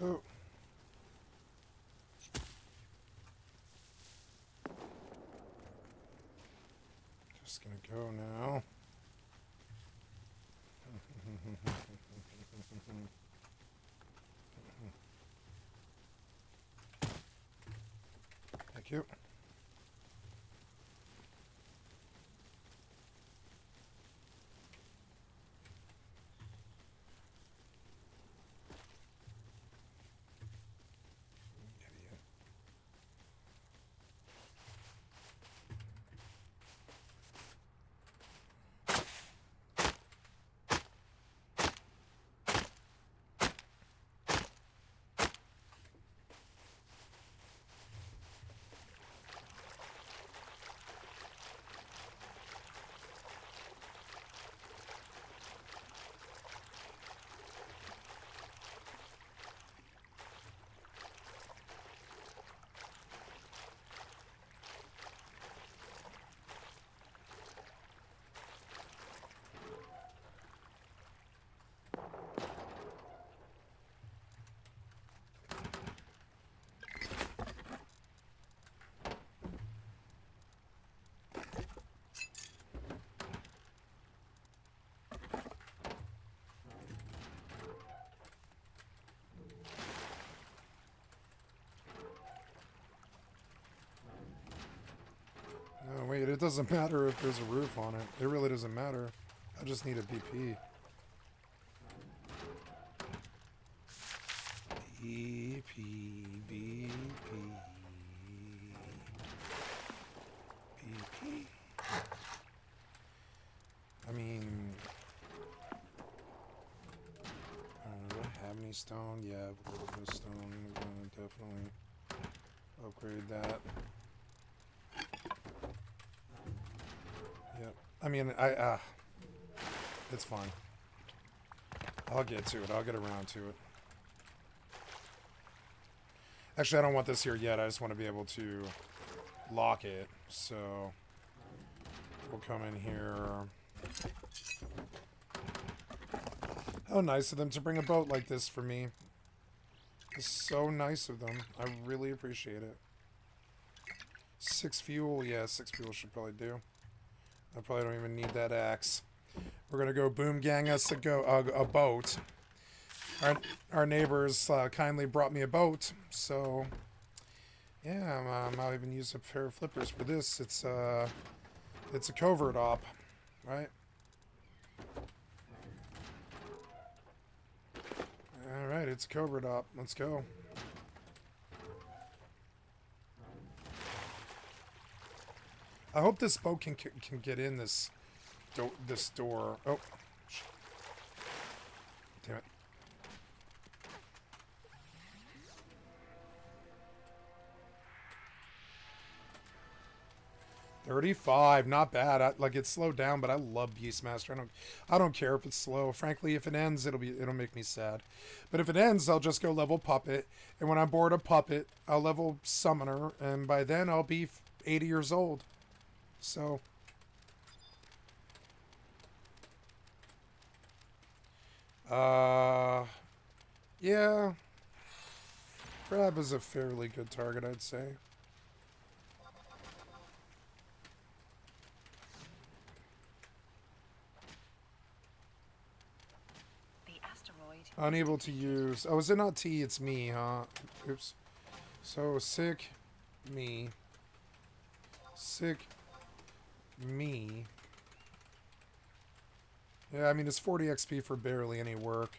Oh. Just gonna go now. Thank you. Idiot. No, wait, it doesn't matter if there's a roof on it. It really doesn't matter. I just need a BP. BP, BP, BP. I mean, I don't know, do I have any stone? Yeah, I have a little bit of stone. I'm gonna definitely upgrade that. Yep. I mean, it's fine. I'll get to it. I'll get around to it. Actually, I don't want this here yet. I just want to be able to lock it. So we'll come in here. How nice of them to bring a boat like this for me. It's so nice of them. I really appreciate it. 6 fuel. Yeah, 6 fuel should probably do. I probably don't even need that axe. We're going to go boom gang us a boat. Our neighbors kindly brought me a boat. So, yeah, I'll even use a pair of flippers for this. It's a covert op, right? Alright, it's a covert op. Let's go. I hope this boat can get in this door. Oh. Damn it. 35, not bad. Like, it's slowed down, but I love Beastmaster. I don't care if it's slow. Frankly, if it ends, it'll make me sad. But if it ends, I'll just go level Puppet, and when I'm bored of Puppet, I'll level Summoner, and by then I'll be 80 years old. So, yeah, Crab is a fairly good target, I'd say. Unable to use. Oh, is it not T? It's me, huh? Oops. So, sick me. Sick me. Yeah, I mean, it's 40 XP for barely any work.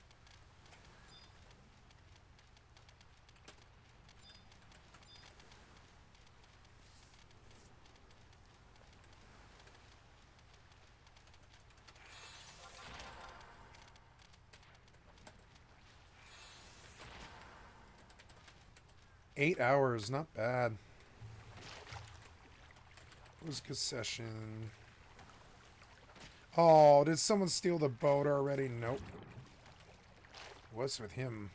$8, not bad. What was good session? Oh, did someone steal the boat already? Nope. What's with him?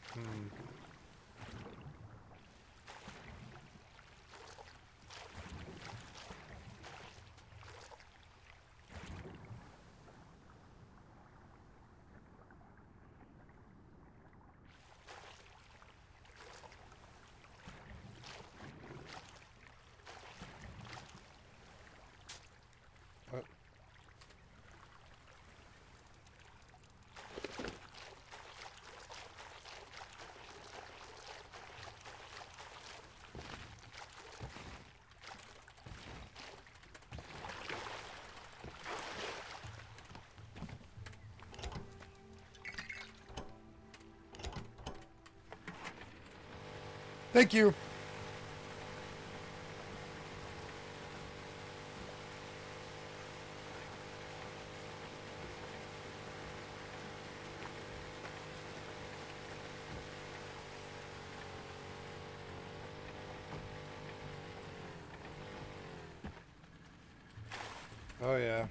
Thank you. Oh, yeah.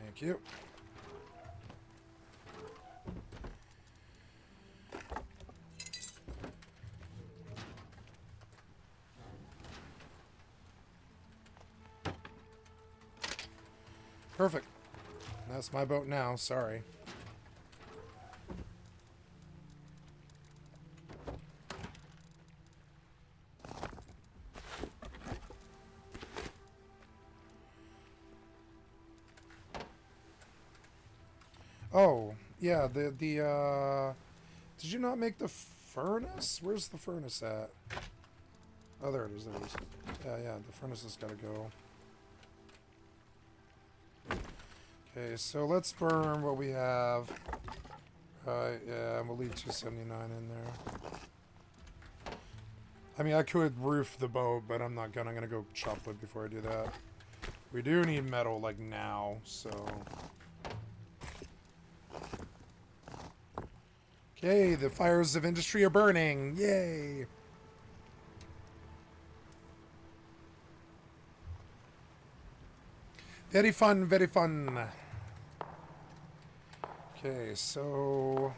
Thank you. Perfect. That's my boat now. Sorry. Oh, yeah, did you not make the furnace? Where's the furnace at? Oh, there it is, there it is. Yeah, the furnace has gotta go. Okay, so let's burn what we have. Yeah, we'll leave 279 in there. I mean, I could roof the boat, but I'm not gonna. I'm gonna go chop wood before I do that. We do need metal, like, now, so... Okay, the fires of industry are burning! Yay! Very fun, very fun! Okay, so...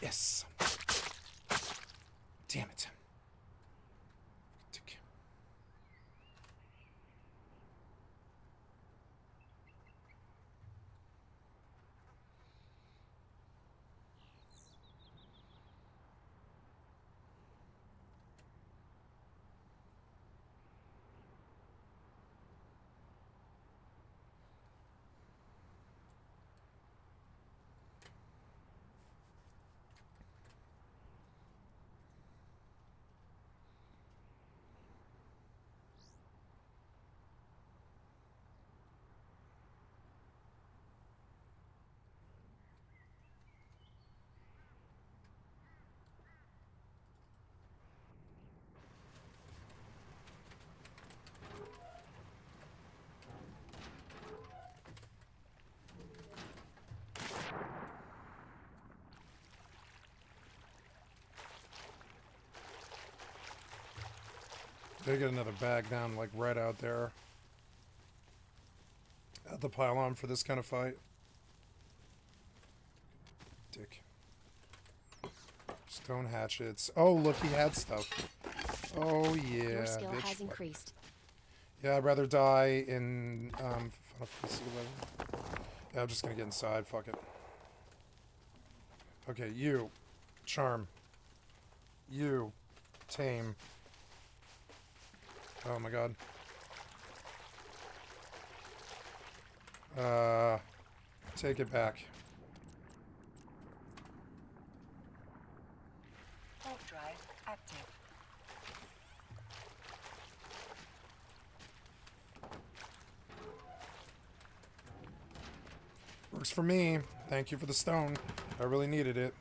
Yes! Damn it. Gotta get another bag down, like, right out there. At the pylon for this kind of fight. Dick. Stone hatchets. Oh, look, he had stuff. Oh yeah, Your skill bitch. has increased. Yeah, I'd rather die in Final Fantasy 11. Yeah, I'm just gonna get inside. Fuck it. Okay, you, charm. You, tame. Oh my god. Take it back. Vault drive active. Works for me. Thank you for the stone. I really needed it.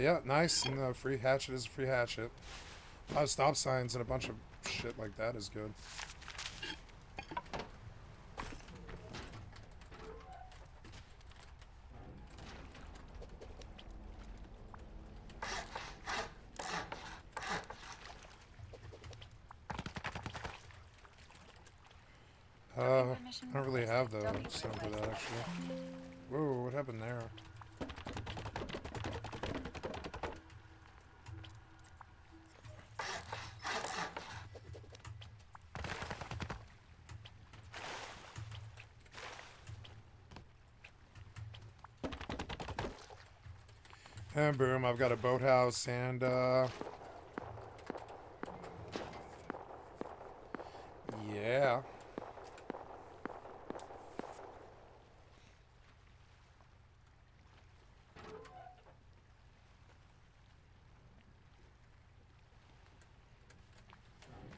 Yeah, nice. And the free hatchet is a free hatchet. 5 stop signs and a bunch of shit like that is good. I don't really have the stone for that, actually. Whoa, what happened there? And boom, I've got a boathouse and, yeah.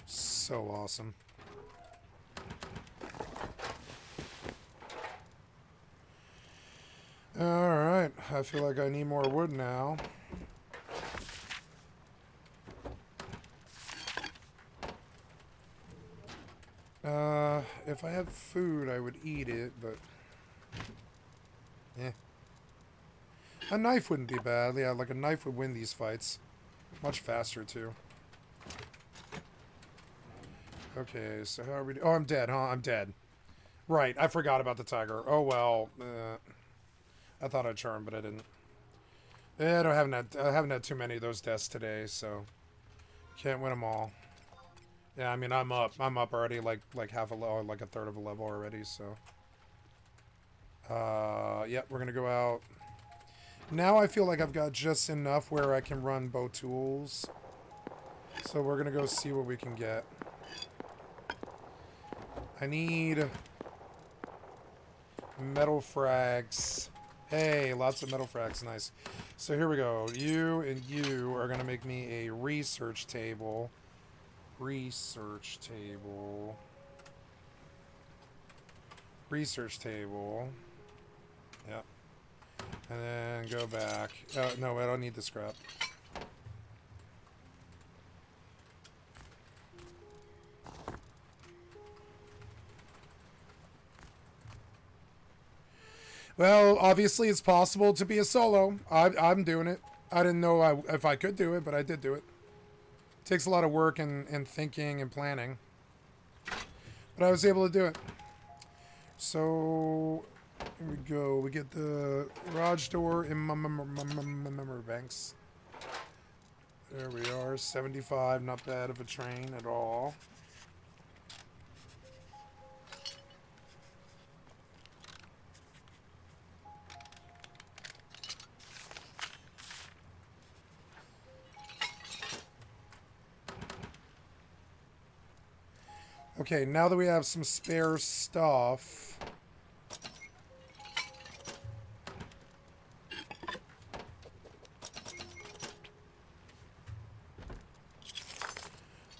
So awesome. Alright, I feel like I need more wood now. If I had food, I would eat it, but... eh. A knife wouldn't be bad. Yeah, like a knife would win these fights. Much faster, too. Okay, so how are we... oh, I'm dead, huh? I'm dead. Right, I forgot about the tiger. Oh, well. I thought I'd charm, but I didn't. Yeah, I haven't had too many of those deaths today, so... can't win them all. Yeah, I mean, I'm up already, like half a level, like a third of a level already, so... yeah, we're gonna go out. Now I feel like I've got just enough where I can run bow tools. So we're gonna go see what we can get. I need... metal frags. Hey, lots of metal frags, nice. So here we go. You and you are gonna make me a research table. Research table. Research table. Yep. And then go back. No, I don't need the scrap. Well, obviously it's possible to be a solo. I'm doing it. I didn't know if I could do it, but I did do it. Takes a lot of work and thinking and planning. But I was able to do it. So, here we go. We get the garage door in my memory banks. There we are. 75. Not bad of a train at all. Okay, now that we have some spare stuff...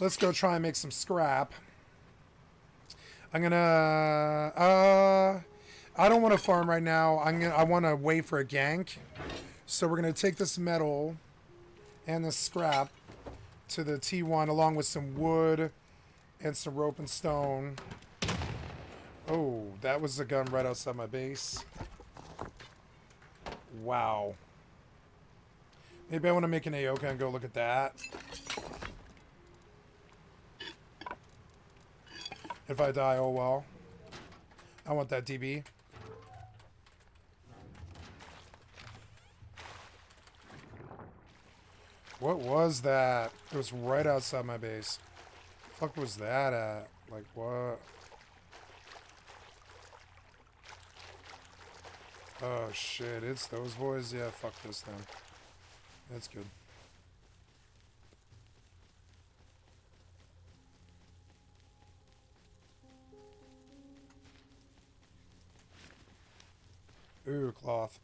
let's go try and make some scrap. I'm gonna... I don't want to farm right now. I want to wait for a gank. So we're gonna take this metal and the scrap to the T1 along with some wood and some rope and stone. Oh, that was a gun right outside my base. Wow. Maybe I want to make an Aoka and go look at that. If I die, oh well. I want that DB. What was that? It was right outside my base. The fuck was that at? Like, what? Oh, shit. It's those boys? Yeah, fuck this then. That's good. Ooh, cloth.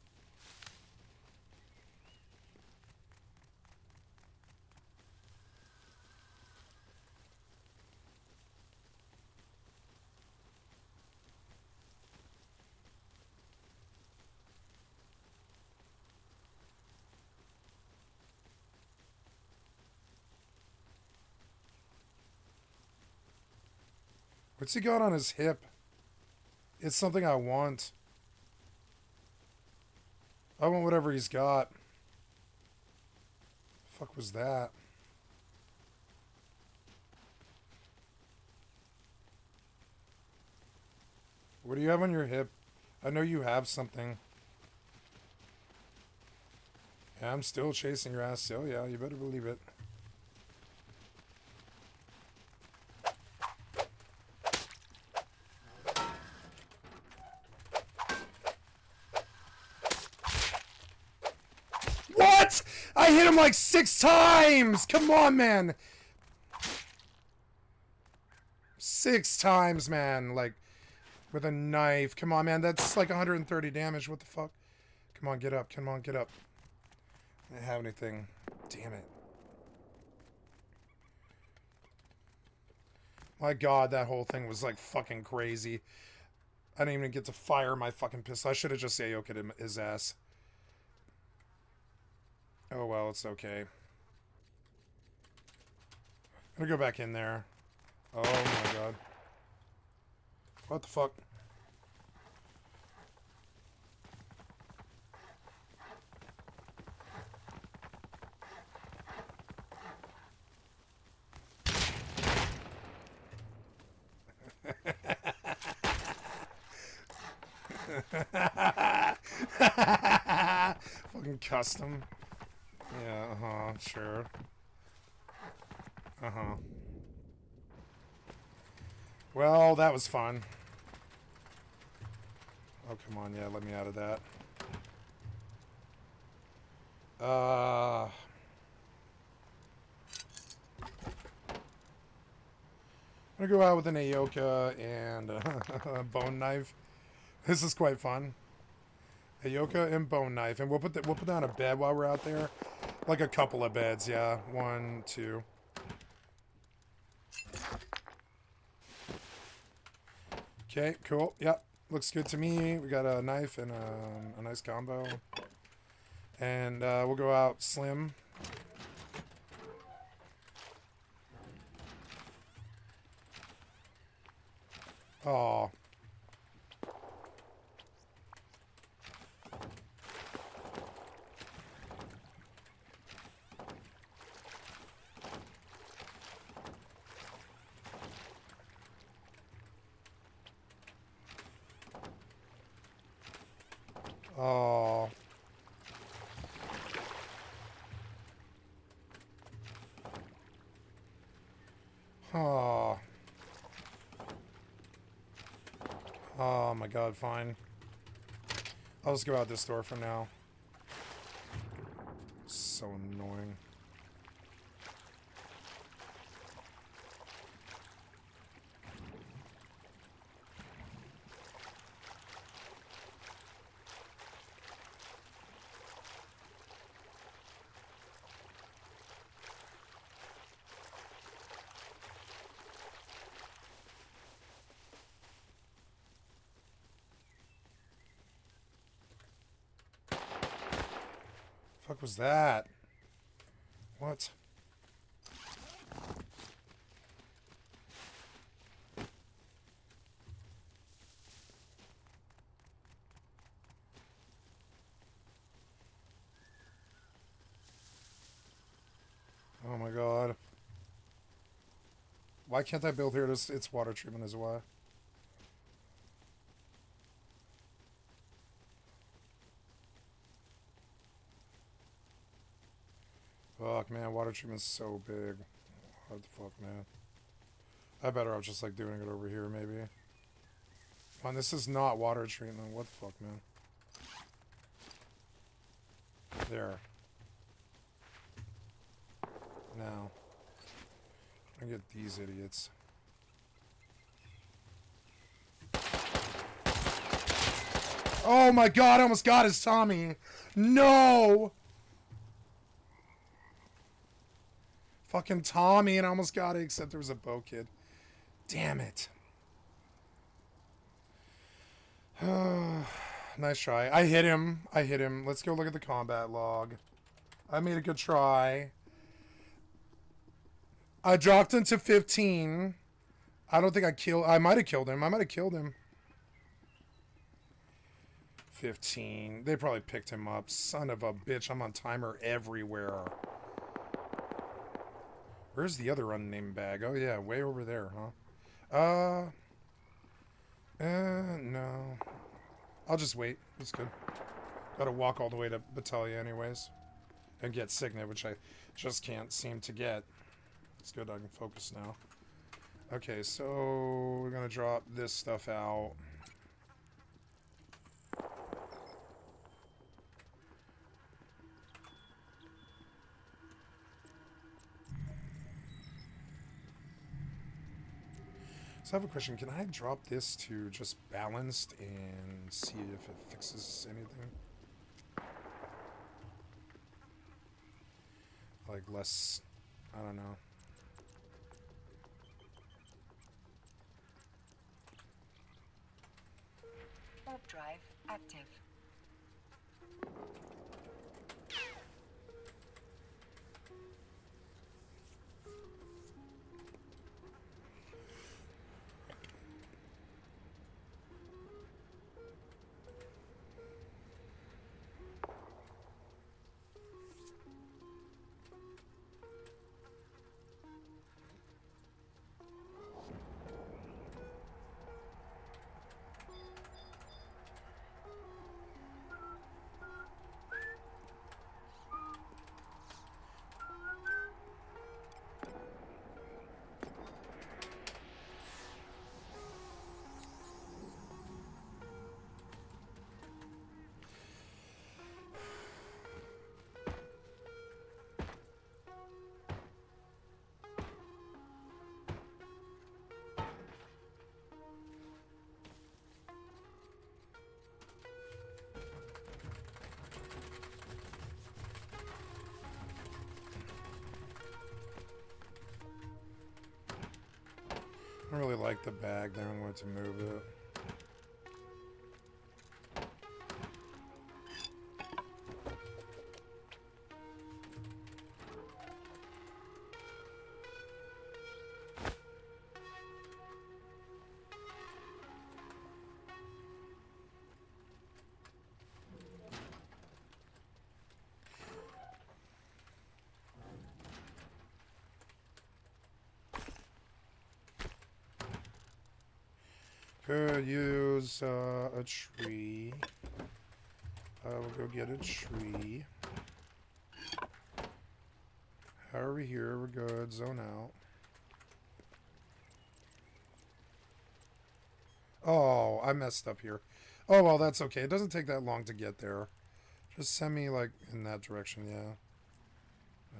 What's he got on his hip? It's something I want. I want whatever he's got. The fuck was that? What do you have on your hip? I know you have something. Yeah, I'm still chasing your ass. Oh yeah, you better believe it. What? I hit him like 6 times! Come on, man! 6 times, man. Like, with a knife. Come on, man. That's like 130 damage. What the fuck? Come on, get up. Come on, get up. I don't have anything. Damn it. My god, that whole thing was like fucking crazy. I didn't even get to fire my fucking pistol. I should have just AOK'd his ass. Oh well, it's okay. I'm gonna go back in there. Oh my god. What the fuck? Fucking custom. Yeah, uh-huh, sure. Uh-huh. Well, that was fun. Oh, come on, yeah, let me out of that. I'm gonna go out with an Ayoka and a bone knife. This is quite fun. Ayoka and bone knife, and we'll put down a bed while we're out there, like a couple of beds. Yeah, 1, 2. Okay, cool. Yep, looks good to me. We got a knife and a nice combo, and we'll go out slim. Oh. Oh. Oh. Oh my god, fine. I'll just go out this door for now. So annoying. Fuck was that? What? Oh my god. Why can't I build here? It's water treatment is why. Fuck, man, water treatment's so big. What the fuck, man? I better off just like doing it over here, maybe. Man, this is not water treatment. What the fuck, man? There. Now. I get these idiots. Oh my god, I almost got his Tommy. No! Fucking Tommy, and I almost got it, except there was a bow kid. Damn it. Nice try. I hit him. I hit him. Let's go look at the combat log. I made a good try. I dropped him to 15. I don't think I killed... I might have killed him. I might have killed him. 15. They probably picked him up. Son of a bitch. I'm on timer everywhere. Where's the other unnamed bag? Oh, yeah. Way over there, huh? No. I'll just wait. It's good. Gotta walk all the way to Battaglia anyways. And get Signet, which I just can't seem to get. It's good. I can focus now. Okay, so we're gonna drop this stuff out. So I have a question. Can I drop this to just balanced and see if it fixes anything? Like less, I don't know. Warp drive active. I don't really like the bag there. I'm going to move it. Could use a tree. We'll go get a tree. How are we here? We're good. Zone out. Oh, I messed up here. Oh, well, that's okay. It doesn't take that long to get there. Just send me, like, in that direction, yeah.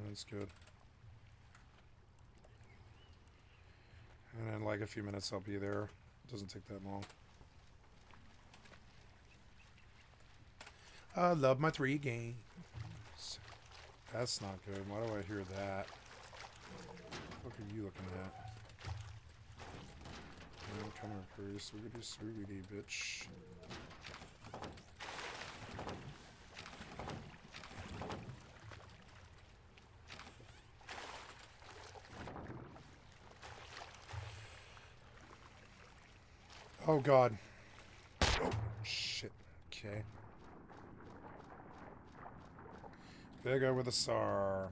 That's good. And in, like, a few minutes I'll be there. Doesn't take that long. I love my 3 games. That's not good. Why do I hear that? What are you looking at? Come here, pretty sweetie, sweetie, bitch. Oh, God. Oh, shit. Okay. Big O with a SAR.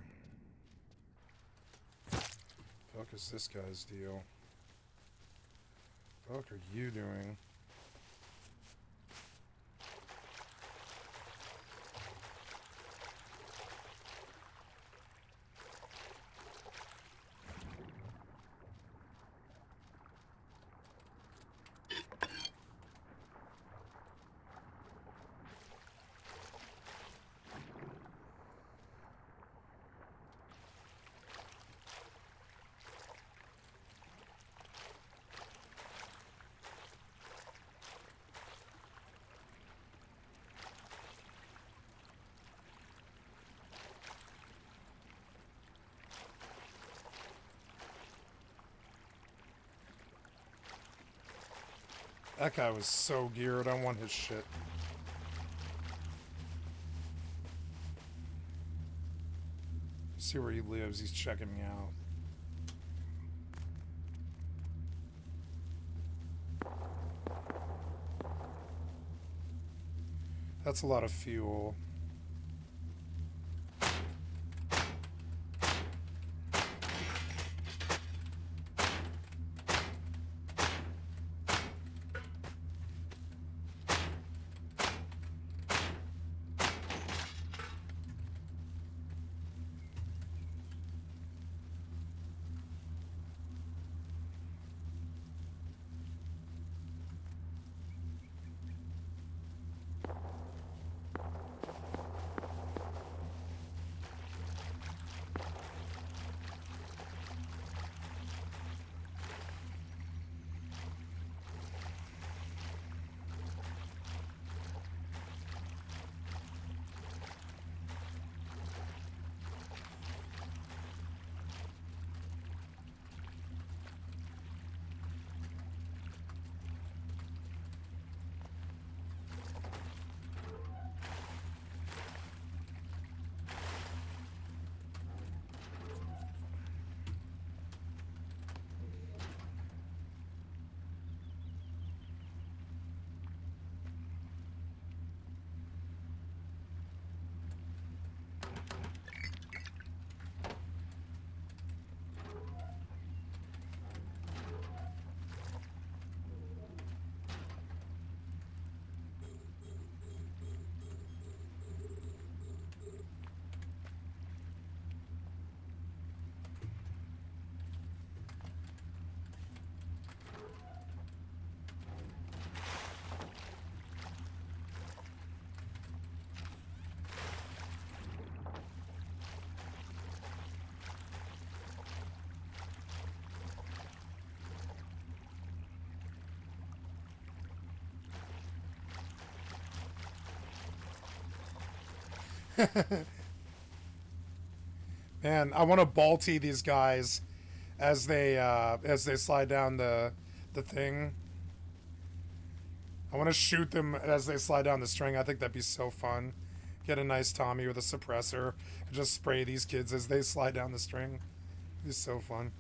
Fuck is this guy's deal? Fuck are you doing? That guy was so geared. I want his shit. See where he lives. He's checking me out. That's a lot of fuel. Man, I want to balty these guys as they slide down the thing. I want to shoot them as they slide down the string. I think that'd be so fun. Get a nice Tommy with a suppressor and just spray these kids as they slide down the string. It'd be so fun.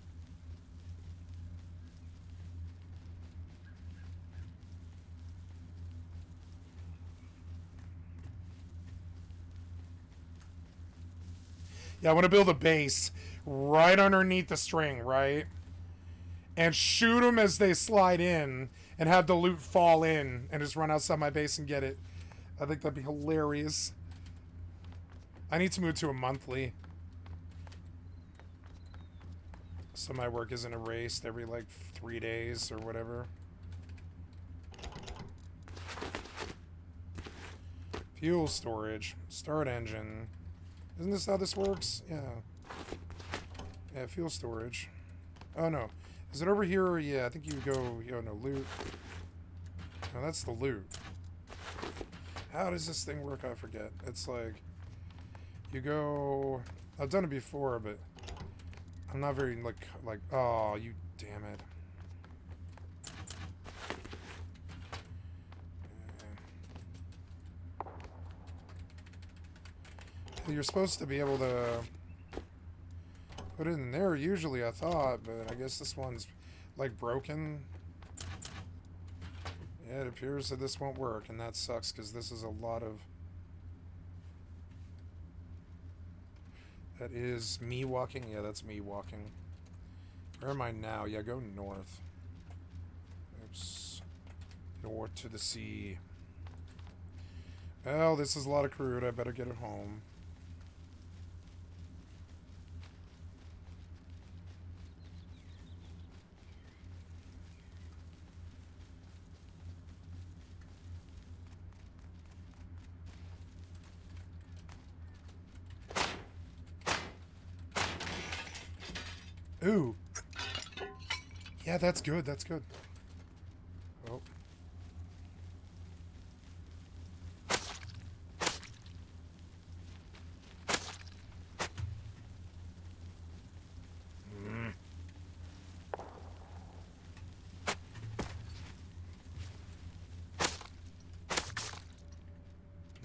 Yeah, I want to build a base right underneath the string, right? And shoot them as they slide in and have the loot fall in and just run outside my base and get it. I think that'd be hilarious. I need to move to a monthly, so my work isn't erased every like 3 days or whatever. Fuel storage. Start engine. Isn't this how this works? Yeah. Yeah, fuel storage. Oh no. Is it over here? Yeah, I think you go, no, loot. No, that's the loot. How does this thing work? I forget. It's like, you go, I've done it before, but I'm not very, like, oh, you damn it. You're supposed to be able to put it in there usually, I thought, but I guess this one's like broken. Yeah, it appears that this won't work, and that sucks because this is a lot of... That is me walking? Yeah, that's me walking. Where am I now? Yeah, go north. Oops. North to the sea. Well, this is a lot of crude. I better get it home. Ooh. Yeah, that's good. That's good. Oh.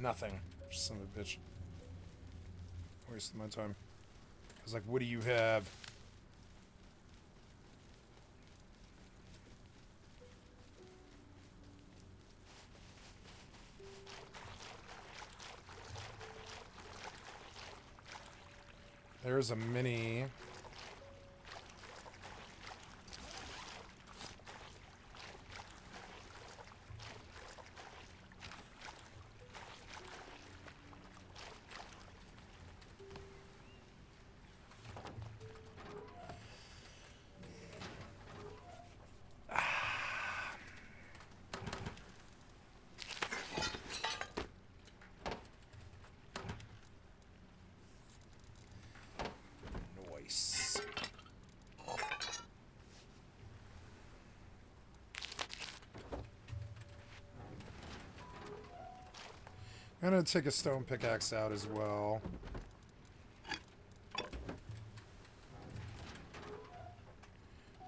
Nothing. Son of a bitch. Wasting my time. I was like, what do you have? There's a mini. Nice. I'm gonna take a stone pickaxe out as well.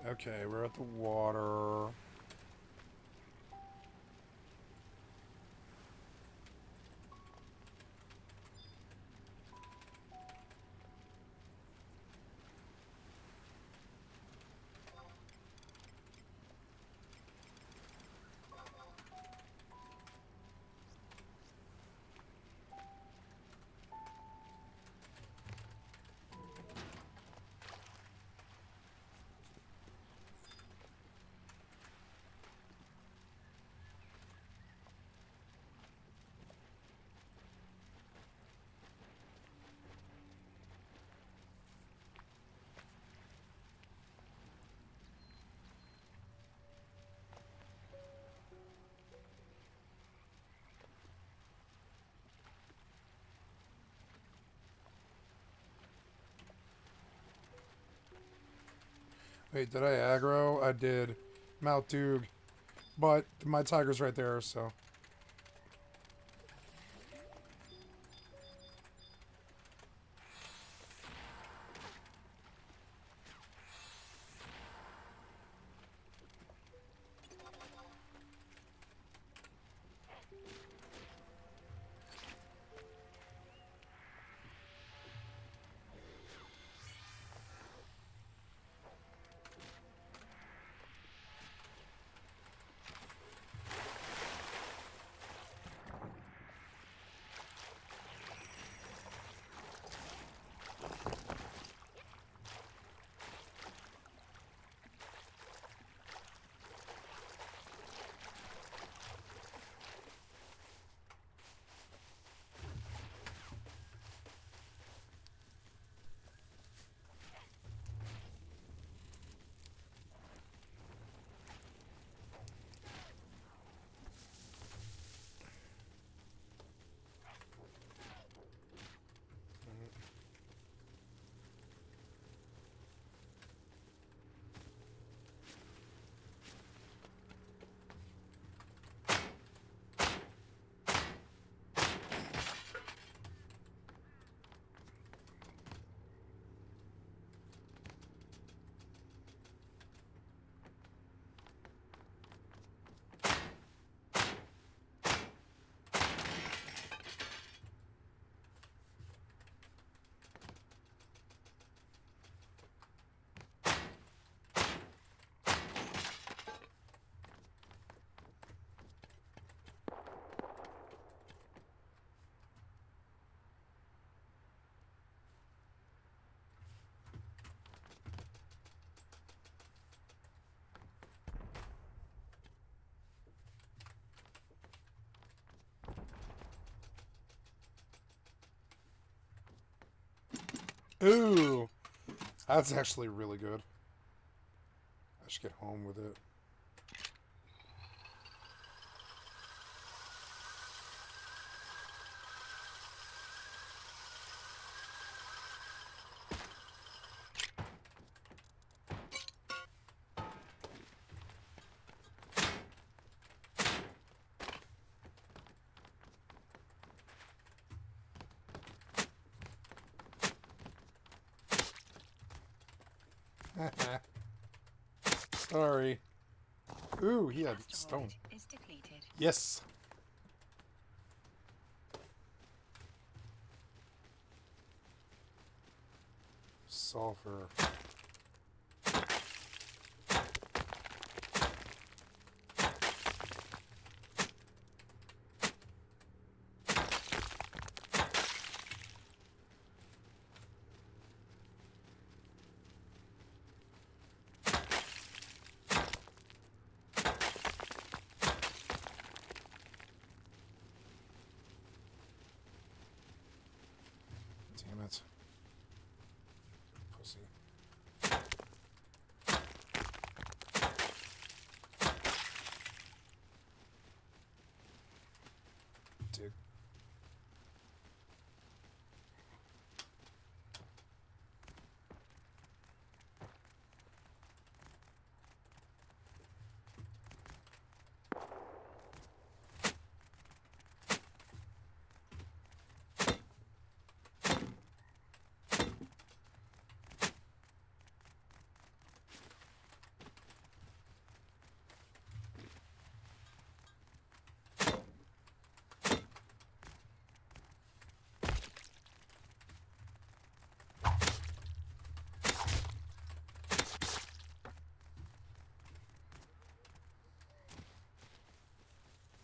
Okay, we're at the water. Wait, did I aggro? I did. Mount Doog. But my tiger's right there, so. Ooh! That's actually really good. I should get home with it. Sorry. Ooh, he had stone. Is depleted. Yes. sulfur. Damn it. Pussy. Dig.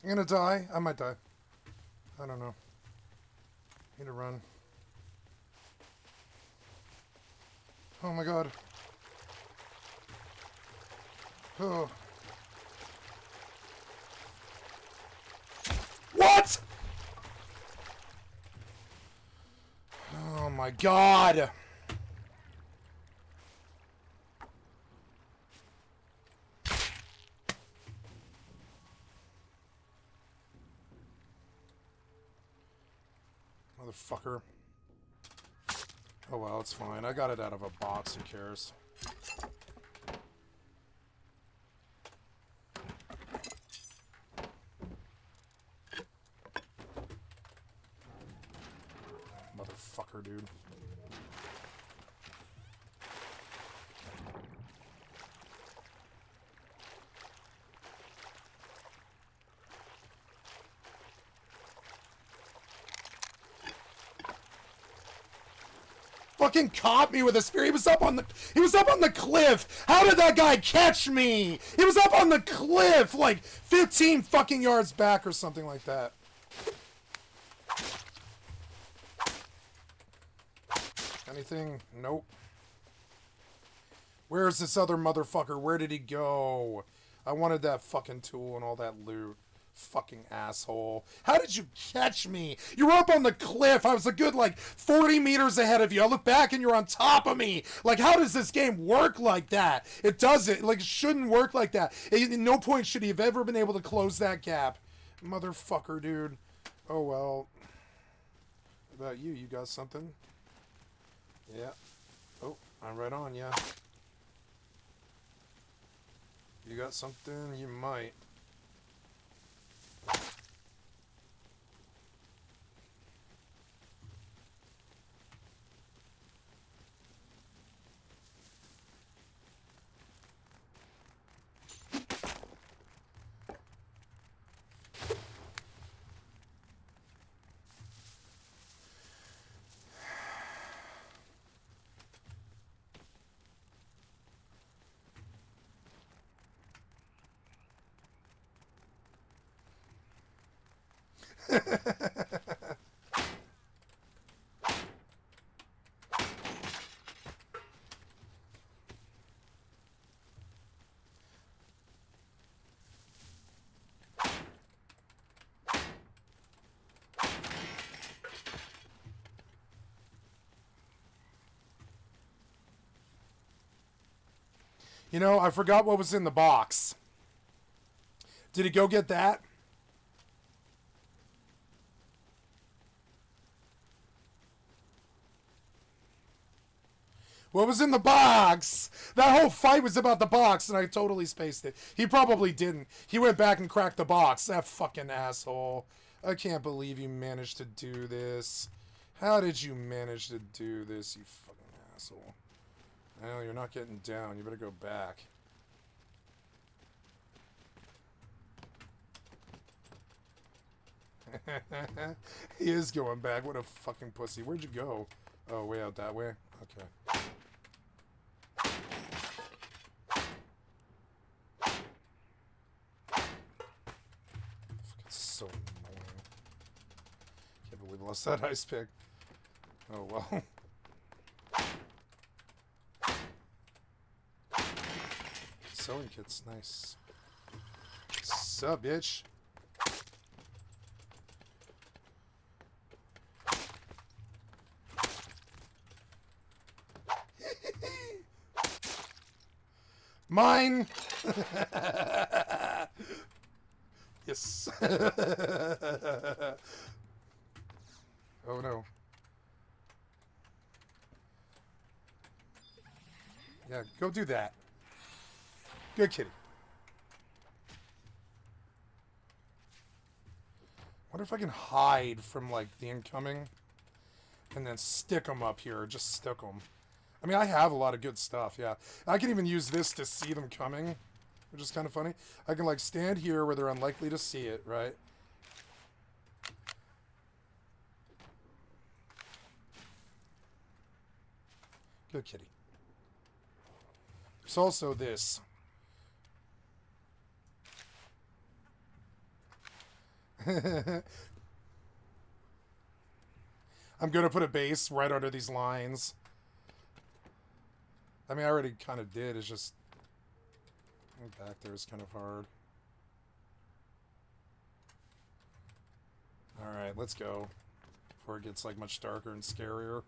I'm gonna die. I might die. I don't know. Need to run. Oh my god. Oh. What? Oh my god. Motherfucker. Oh well, it's fine. I got it out of a box. Who cares? Motherfucker, dude. Fucking caught me with a spear. He was up on the cliff. How did that guy catch me? He was up on the cliff like 15 fucking yards back or something like that. Anything? Nope. Where's this other motherfucker? Where did he go? I wanted that fucking tool and all that loot. Fucking asshole. How did you catch me? You were up on the cliff. I was a good, like, 40 meters ahead of you. I look back and you're on top of me. Like, how does this game work like that? It doesn't. Like, it shouldn't work like that. At no point should he have ever been able to close that gap. Motherfucker, dude. Oh, well. What about you? You got something? Yeah. Oh, I'm right on, yeah. You got something? You might. You know, I forgot what was in the box. Did he go get that? What was in the box? That whole fight was about the box, and I totally spaced it. He probably didn't. He went back and cracked the box. That fucking asshole. I can't believe you managed to do this. How did you manage to do this, you fucking asshole? Well, you're not getting down. You better go back. He is going back. What a fucking pussy. Where'd you go? Oh, way out that way? Okay. so annoying. Can't believe I lost that ice pick. Oh well. Sewing kit's nice. Sup, bitch? Mine! Yes. Oh no. Yeah, go do that. Good kitty. Wonder if I can hide from, like, the incoming and then stick them up here. Just stick them. I mean, I have a lot of good stuff, yeah. I can even use this to see them coming, which is kind of funny. I can, like, stand here where they're unlikely to see it, right? Good kitty. There's also this. I'm going to put a base right under these lines. I mean, I already kind of did. It's just... back there is kind of hard. Alright, let's go. Before it gets, like, much darker and scarier.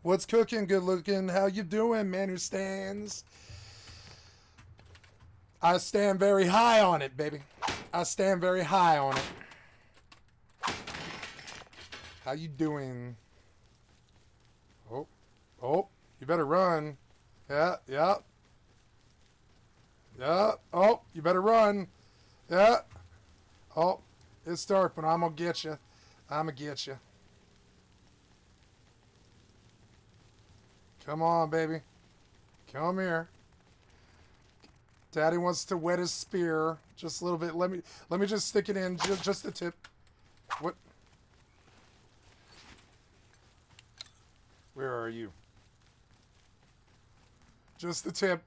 What's cooking? Good looking. How you doing, man who stands? I stand very high on it, baby. I stand very high on it. How you doing? Oh. Oh. You better run. Yeah. Yeah. Yeah. Oh. You better run. Yeah. Oh. It's dark, but I'm gonna get you. I'm gonna get you. Come on, baby. Come here. Daddy wants to wet his spear just a little bit. Let me just stick it in just the tip. What? Where are you? Just the tip.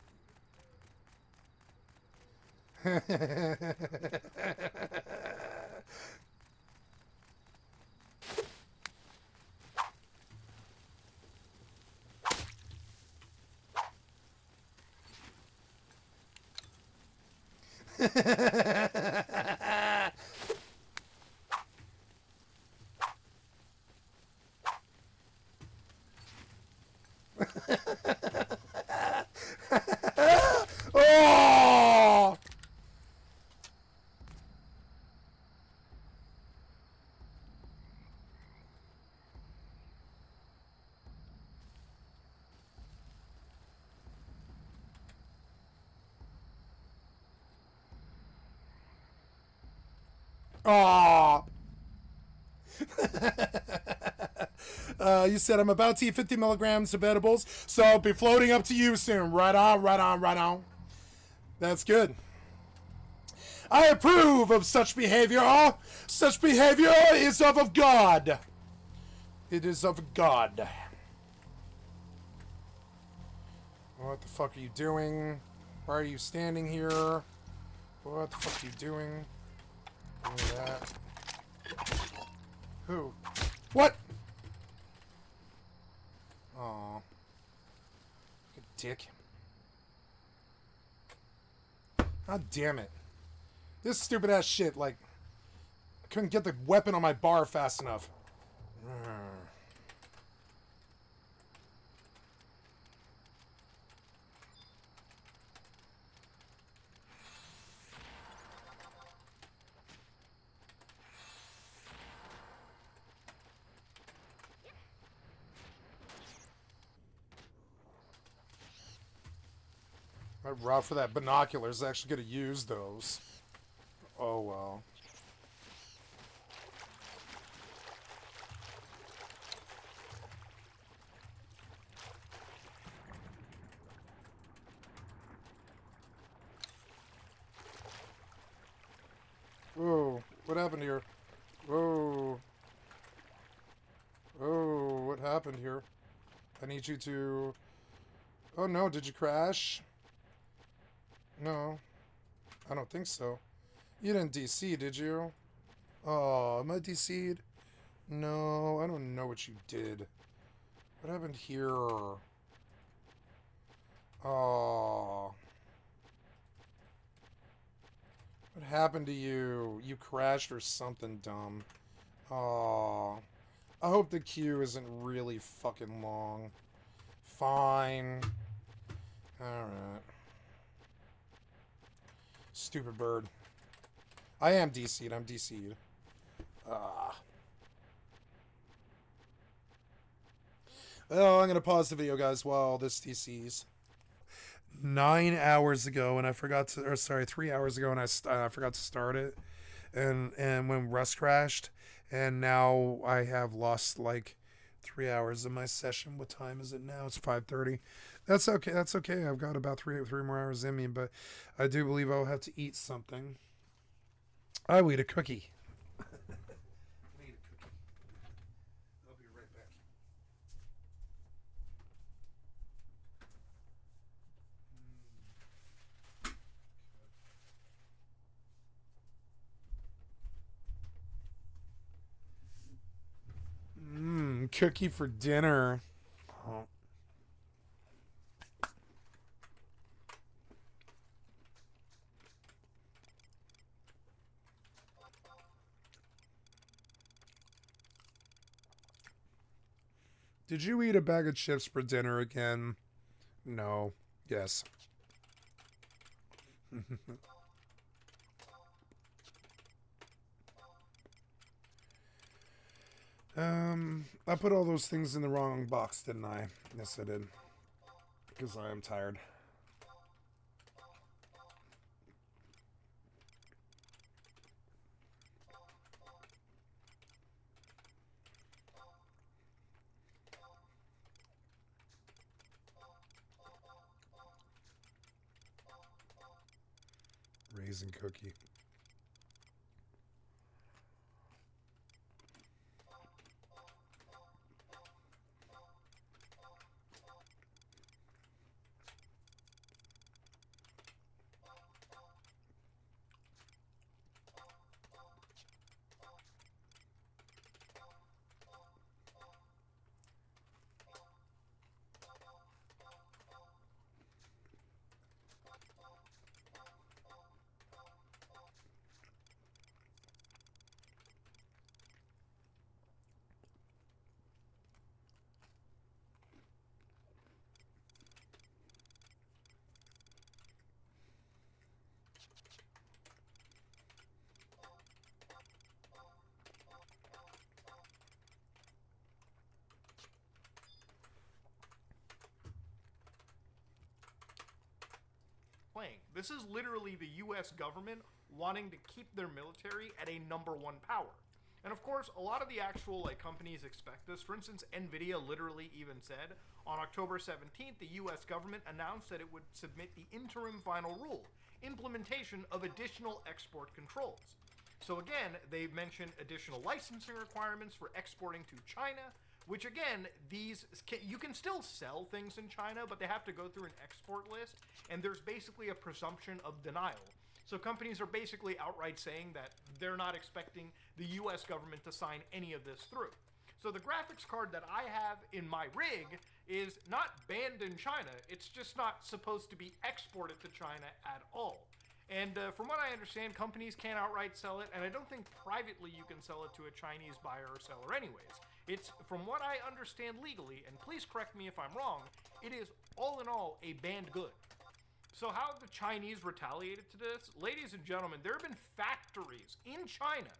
Oh! Oh! You said I'm about to eat 50 milligrams of edibles, so I'll be floating up to you soon. Right on, right on, right on. That's good. I approve of such behavior. Such behavior is of God. It is of God. What the fuck are you doing? Why are you standing here? What the fuck are you doing? Give me that. Who? What? Aw. Good dick. God damn it. This stupid ass shit, like, I couldn't get the weapon on my bar fast enough. My route for that binocular is actually going to use those. Oh well. What happened here? Whoa. Oh, what happened here? I need you to... Oh no, did you crash? No. I don't think so. You didn't DC, did you? Oh, am I DC'd? No, I don't know what you did. What happened here? Oh. What happened to you? You crashed or something dumb. Oh. I hope the queue isn't really fucking long. Fine. Alright. Stupid bird. I am DC'd. I'm DC'd. Well, I'm going to pause the video, guys, while this DCs. 9 hours ago, and I forgot to... Or, sorry, 3 hours ago, and I forgot to start it. And when Rust crashed, and now I have lost, like, 3 hours of my session. What time is it now? It's 5:30. That's okay. That's okay. I've got about three more hours in me, but I do believe I'll have to eat something. I will eat a cookie. I'll eat a cookie. I'll be right back. Cookie for dinner. Oh. Did you eat a bag of chips for dinner again? No. Yes. I put all those things in the wrong box, didn't I? Yes, I did. Because I am tired. Raisin cookie. This is literally the US government wanting to keep their military at a #1 power. And of course, a lot of the actual companies expect this. For instance, Nvidia literally even said on October 17th, the US government announced that it would submit the interim final rule, implementation of additional export controls. So again, they've mentioned additional licensing requirements for exporting to China, which again, you can still sell things in China, but they have to go through an export list, and there's basically a presumption of denial. So companies are basically outright saying that they're not expecting the US government to sign any of this through. So the graphics card that I have in my rig is not banned in China, it's just not supposed to be exported to China at all. And from what I understand, companies can't outright sell it, and I don't think privately you can sell it to a Chinese buyer or seller anyways. It's, from what I understand legally, and please correct me if I'm wrong, it is all in all a banned good. So how have the Chinese retaliated to this? Ladies and gentlemen, there have been factories in China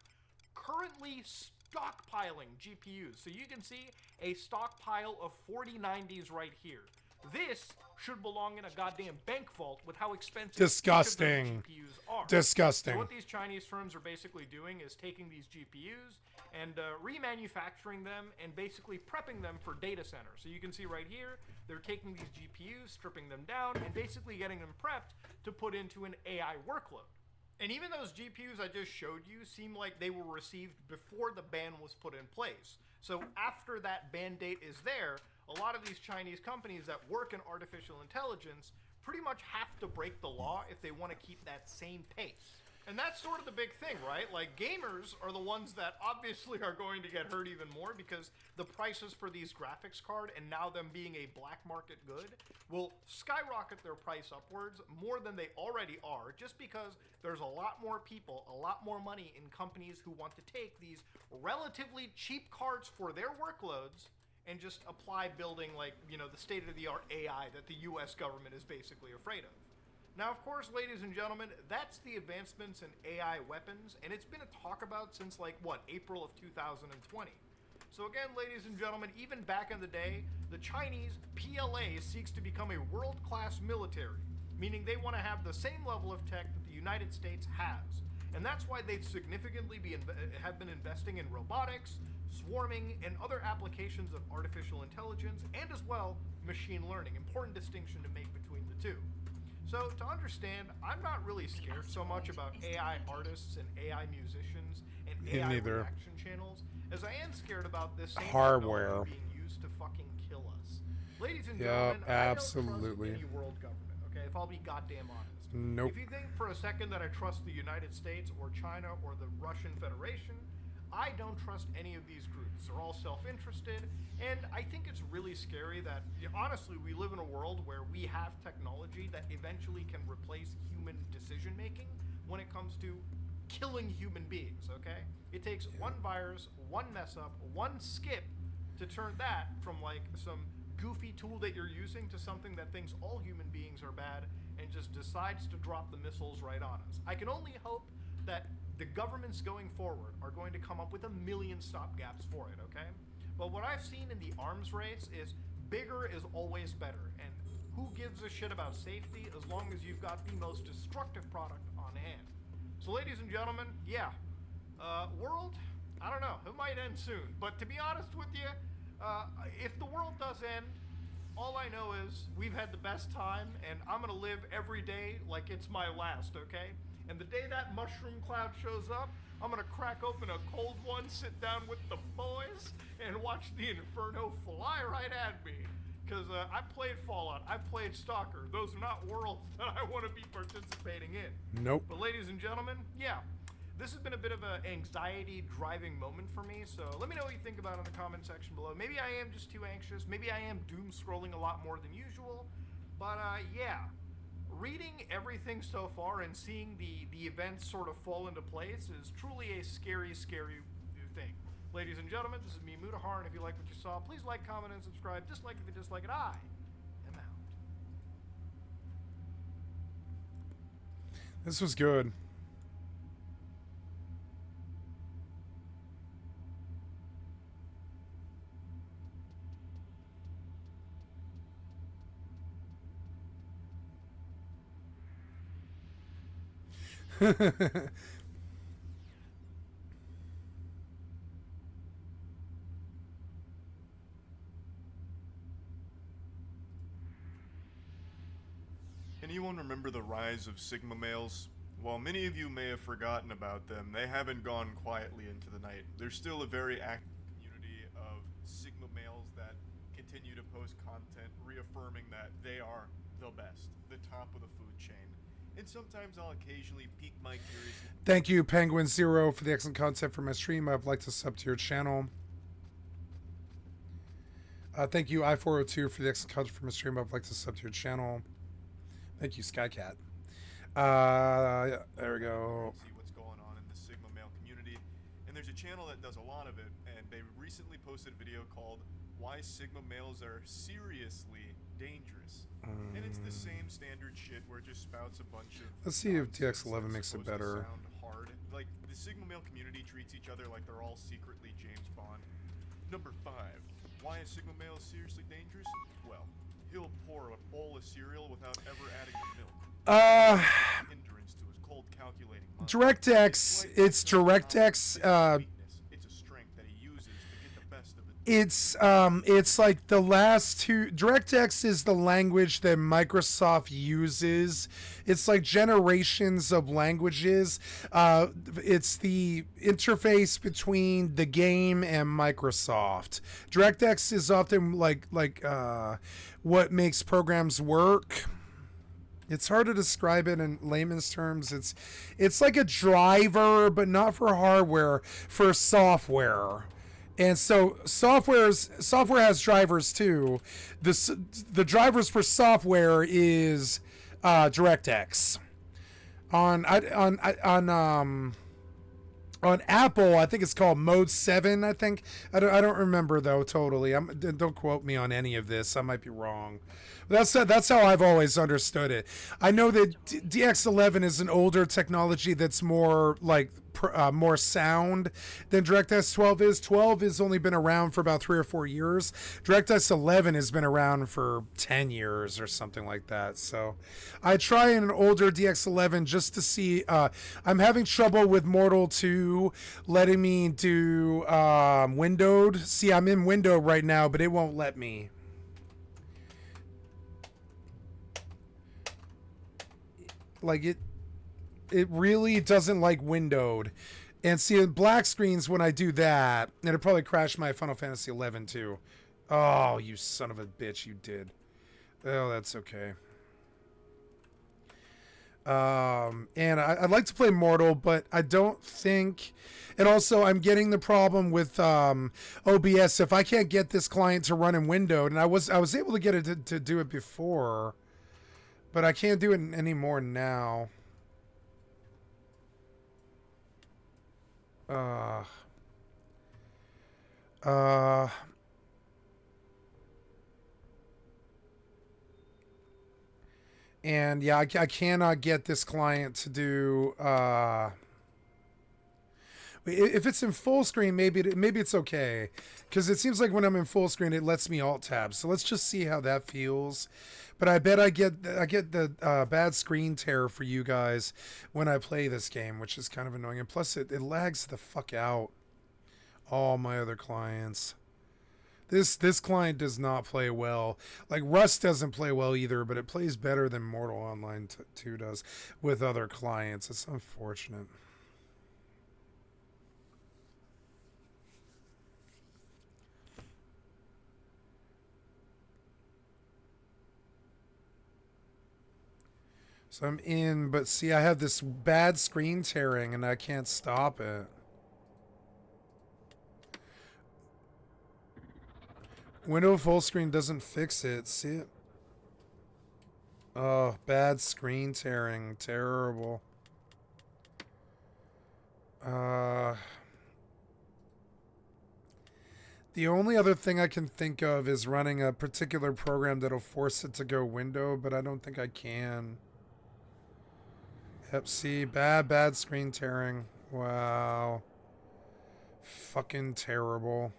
currently stockpiling GPUs. So you can see a stockpile of 4090s right here. This should belong in a goddamn bank vault with how expensive disgusting GPUs are. Disgusting. So what these Chinese firms are basically doing is taking these GPUs and remanufacturing them and basically prepping them for data centers. So you can see right here, they're taking these GPUs, stripping them down, and basically getting them prepped to put into an AI workload. And even those GPUs I just showed you seem like they were received before the ban was put in place. So after that ban date is there, a lot of these Chinese companies that work in artificial intelligence pretty much have to break the law if they want to keep that same pace. And that's sort of the big thing, right? Like, gamers are the ones that obviously are going to get hurt even more because the prices for these graphics card, and now them being a black market good, will skyrocket their price upwards more than they already are, just because there's a lot more people, a lot more money in companies who want to take these relatively cheap cards for their workloads and just apply building, like, you know, the state-of-the-art AI that the US government is basically afraid of. Now, of course, ladies and gentlemen, that's the advancements in AI weapons, and it's been a talk about since, like, what, April of 2020. So again, ladies and gentlemen, even back in the day, the Chinese PLA seeks to become a world-class military, meaning they want to have the same level of tech that the United States has. And that's why they've significantly have been investing in robotics, swarming, and other applications of artificial intelligence, and as well, machine learning. Important distinction to make between the two. So, to understand, I'm not really scared so much about AI artists and AI musicians and AI reaction channels as I am scared about this same hardware technology being used to fucking kill us. Ladies and gentlemen, absolutely. I don't trust any world government, okay, if I'll be goddamn honest. Nope. If you think for a second that I trust the United States or China or the Russian Federation, I don't trust any of these groups. They're all self-interested, and I think it's really scary that, honestly, we live in a world where we have technology that eventually can replace human decision-making when it comes to killing human beings, okay? It takes one virus, one mess-up, one skip to turn that from, like, some goofy tool that you're using to something that thinks all human beings are bad and just decides to drop the missiles right on us. I can only hope that the governments going forward are going to come up with a million stopgaps for it, okay? But what I've seen in the arms race is bigger is always better, and who gives a shit about safety as long as you've got the most destructive product on hand? So ladies and gentlemen, yeah, world, I don't know, it might end soon, but to be honest with you, if the world does end, all I know is we've had the best time, and I'm gonna live every day like it's my last, okay? And the day that mushroom cloud shows up, I'm gonna crack open a cold one, sit down with the boys, and watch the inferno fly right at me. Because I played Fallout, I played Stalker. Those are not worlds that I want to be participating in. Nope. But ladies and gentlemen, yeah, this has been a bit of an anxiety-driving moment for me, so let me know what you think about it in the comment section below. Maybe I am just too anxious, maybe I am doom-scrolling a lot more than usual, but yeah. Reading everything so far and seeing the events sort of fall into place is truly a scary, scary thing. Ladies and gentlemen, this is me, Mutahar, and if you like what you saw, please like, comment, and subscribe. Dislike if you dislike it. I am out. This was good. Anyone remember the rise of Sigma males? While many of you may have forgotten about them, they haven't gone quietly into the night. There's still a very active community of Sigma males that continue to post content reaffirming that they are the best, the top of the food chain. And sometimes I'll occasionally pique my curiosity. Thank you, Penguin Zero, for the excellent content for my stream. I'd like to sub to your channel. Thank you, I402, for the excellent content for my stream. I'd like to sub to your channel. Thank you, Skycat. There we go. See what's going on in the Sigma male community. And there's a channel that does a lot of it, and they recently posted a video called Why Sigma Males Are Seriously Dangerous. And it's the same standard shit where it just spouts a bunch of... Let's see if TX11 makes it better. Sound hard. Like, the Sigma male community treats each other like they're all secretly James Bond. Number 5. Why is Sigma male seriously dangerous? Well, he'll pour a bowl of cereal without ever adding the milk. Hindrance to his cold calculating mind. DirectX, it's DirectX, It's a strength that he uses to get the best of the It's like the last two. DirectX is the language that Microsoft uses. It's like generations of languages. It's the interface between the game and Microsoft. DirectX is often like what makes programs work. It's hard to describe it in layman's terms. It's like a driver, but not for hardware, for software. And so software has drivers too. The drivers for software is DirectX. On Apple, I think it's called Mode 7. I think I don't remember though totally. Don't quote me on any of this. I might be wrong. That's how I've always understood it. I know that DX11 is an older technology that's more like more sound than DirectX 12 is. 12 has only been around for about 3 or 4 years. DirectX 11 has been around for 10 years or something like that. So I try an older DX11 just to see. I'm having trouble with Mortal 2 letting me do windowed. See, I'm in window right now, but it won't let me. Like it really doesn't like windowed. And see, in black screens when I do that, and it'll probably crash my Final Fantasy 11 too. Oh, you son of a bitch, you did. Oh, that's okay. And I'd like to play Mortal, but I don't think... And also, I'm getting the problem with OBS. If I can't get this client to run in windowed, and I was able to get it to do it before, but I can't do it anymore now. And yeah, I cannot get this client to do, if it's in full screen, maybe it's okay. Because it seems like when I'm in full screen, it lets me alt tab. So let's just see how that feels. But I bet I get the bad screen tear for you guys when I play this game, which is kind of annoying. And plus, it lags the fuck out. All my other clients. This client does not play well. Like Rust doesn't play well either, but it plays better than Mortal Online 2 does with other clients. It's unfortunate. So I'm in, but see, I have this bad screen tearing and I can't stop it. Window full screen doesn't fix it. See it? Oh, bad screen tearing. Terrible. The only other thing I can think of is running a particular program that'll force it to go window, but I don't think I can. Yep, see, bad screen tearing. Wow. Fucking terrible.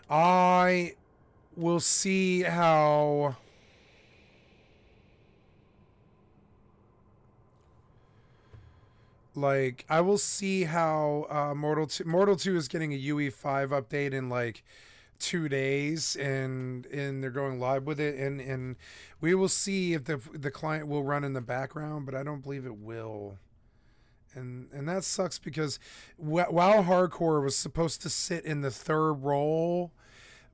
I will see how... Like, I will see how Mortal 2 is getting a UE5 update in like 2 days, and they're going live with it, and we will see if the client will run in the background, but I don't believe it will. And that sucks because WoW Hardcore was supposed to sit in the third role,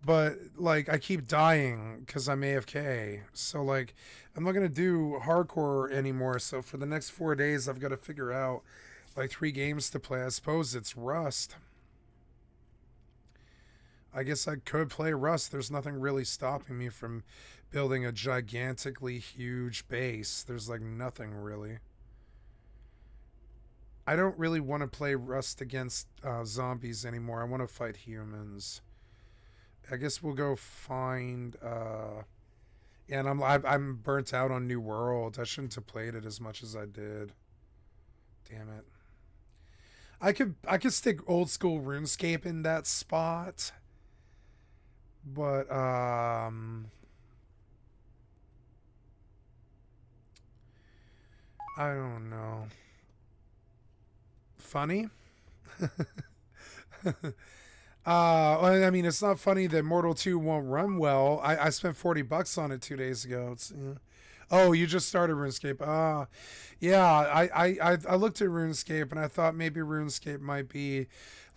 but like I keep dying because I'm AFK. So like I'm not gonna do hardcore anymore. So for the next 4 days, I've got to figure out like 3 games to play. I suppose it's Rust. I guess I could play Rust. There's nothing really stopping me from building a gigantically huge base. There's like nothing really. I don't really want to play Rust against zombies anymore. I want to fight humans. I guess we'll go find. And I'm burnt out on New World. I shouldn't have played it as much as I did. Damn it. I could stick old school RuneScape in that spot, but I don't know. Funny. I mean, it's not funny that Mortal 2 won't run well. I spent $40 on it 2 days ago. It's, yeah. Oh, you just started RuneScape. Yeah. I looked at RuneScape and I thought maybe RuneScape might be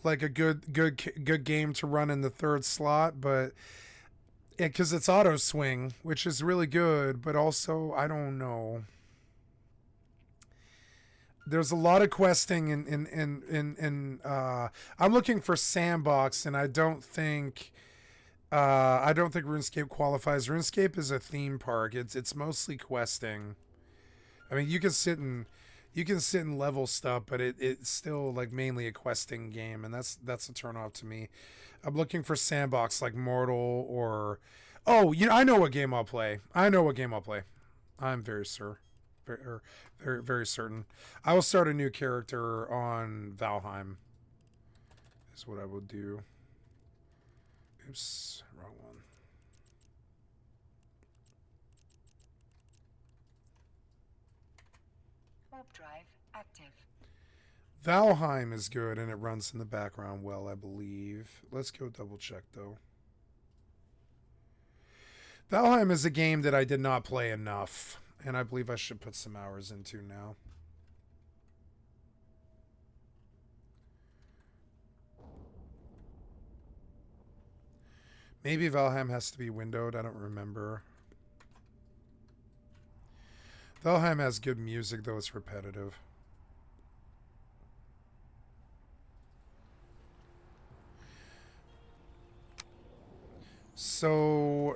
like a good game to run in the third slot, but yeah, because it's auto swing, which is really good, but also I don't know. There's a lot of questing in I'm looking for sandbox, and I don't think RuneScape qualifies. RuneScape is a theme park. It's mostly questing. I mean, you can sit and level stuff, but it's still like mainly a questing game, and that's a turn off to me. I'm looking for sandbox like Mortal or I know what game I'll play. I'm very sure. Very certain. I will start a new character on Valheim. Is what I will do. Oops, wrong one. Warp drive active. Valheim is good and it runs in the background well, I believe. Let's go double check though. Valheim is a game that I did not play enough, and I believe I should put some hours into now. Maybe Valheim has to be windowed. I don't remember. Valheim has good music, though it's repetitive. So...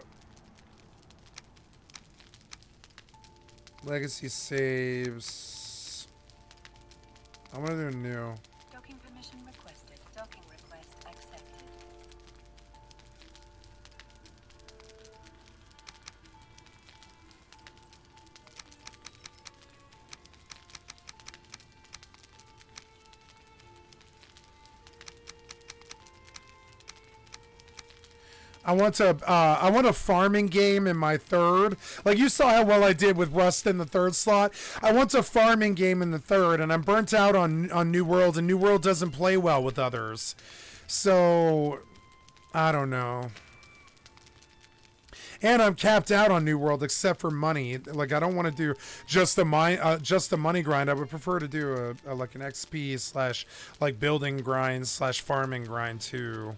Legacy saves. I'm gonna do new. Docking permission requested. Docking request accepted. I want a farming game in my third. Like you saw how well I did with Rust in the third slot. I want a farming game in the third, and I'm burnt out on New World, and New World doesn't play well with others. So I don't know. And I'm capped out on New World except for money. Like I don't want to do just the money grind. I would prefer to do a like an XP slash like building grind slash farming grind too.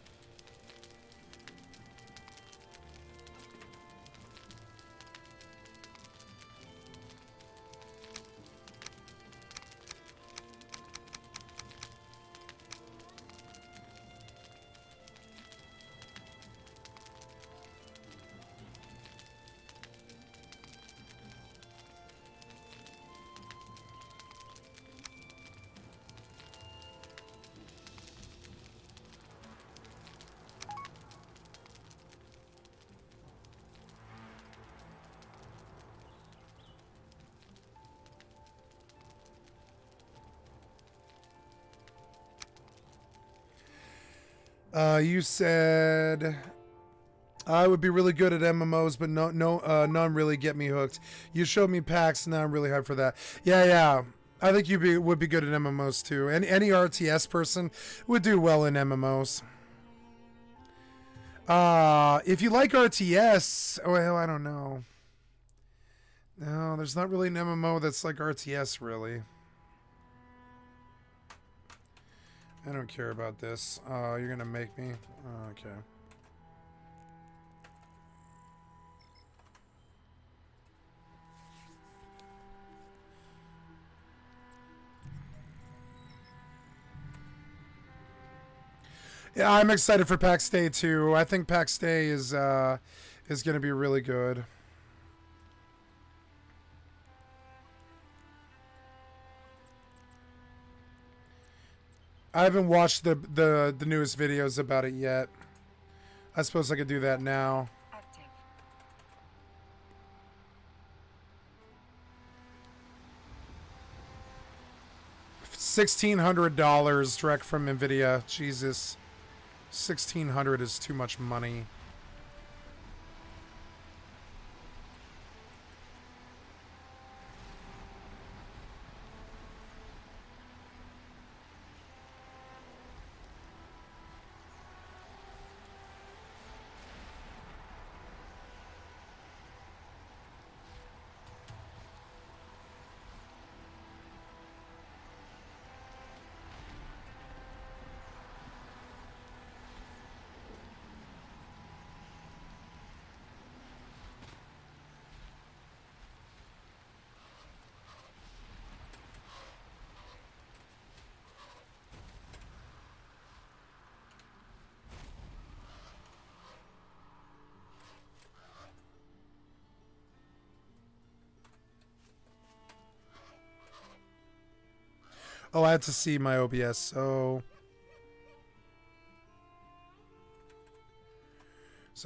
You said I would be really good at MMOs, but none really get me hooked. You showed me packs, and now I'm really hyped for that. Yeah. I think would be good at MMOs too. And any RTS person would do well in MMOs. If you like RTS, well, I don't know. No, there's not really an MMO that's like RTS, really. I don't care about this. You're gonna make me? Okay. Yeah, I'm excited for PAX Day too. I think PAX Day is gonna be really good. I haven't watched the newest videos about it yet. I suppose I could do that now. Active. $1,600 direct from Nvidia. Jesus, 1,600 is too much money. Oh, I had to see my OBS, So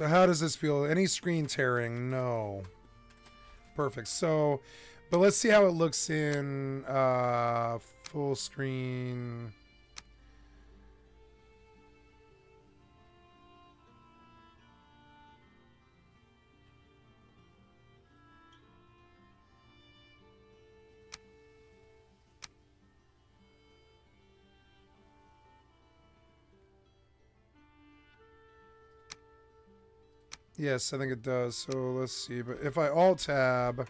how does this feel? Any screen tearing? No. Perfect. So, but let's see how it looks in full screen. Yes, I think it does. So let's see. But if I alt tab,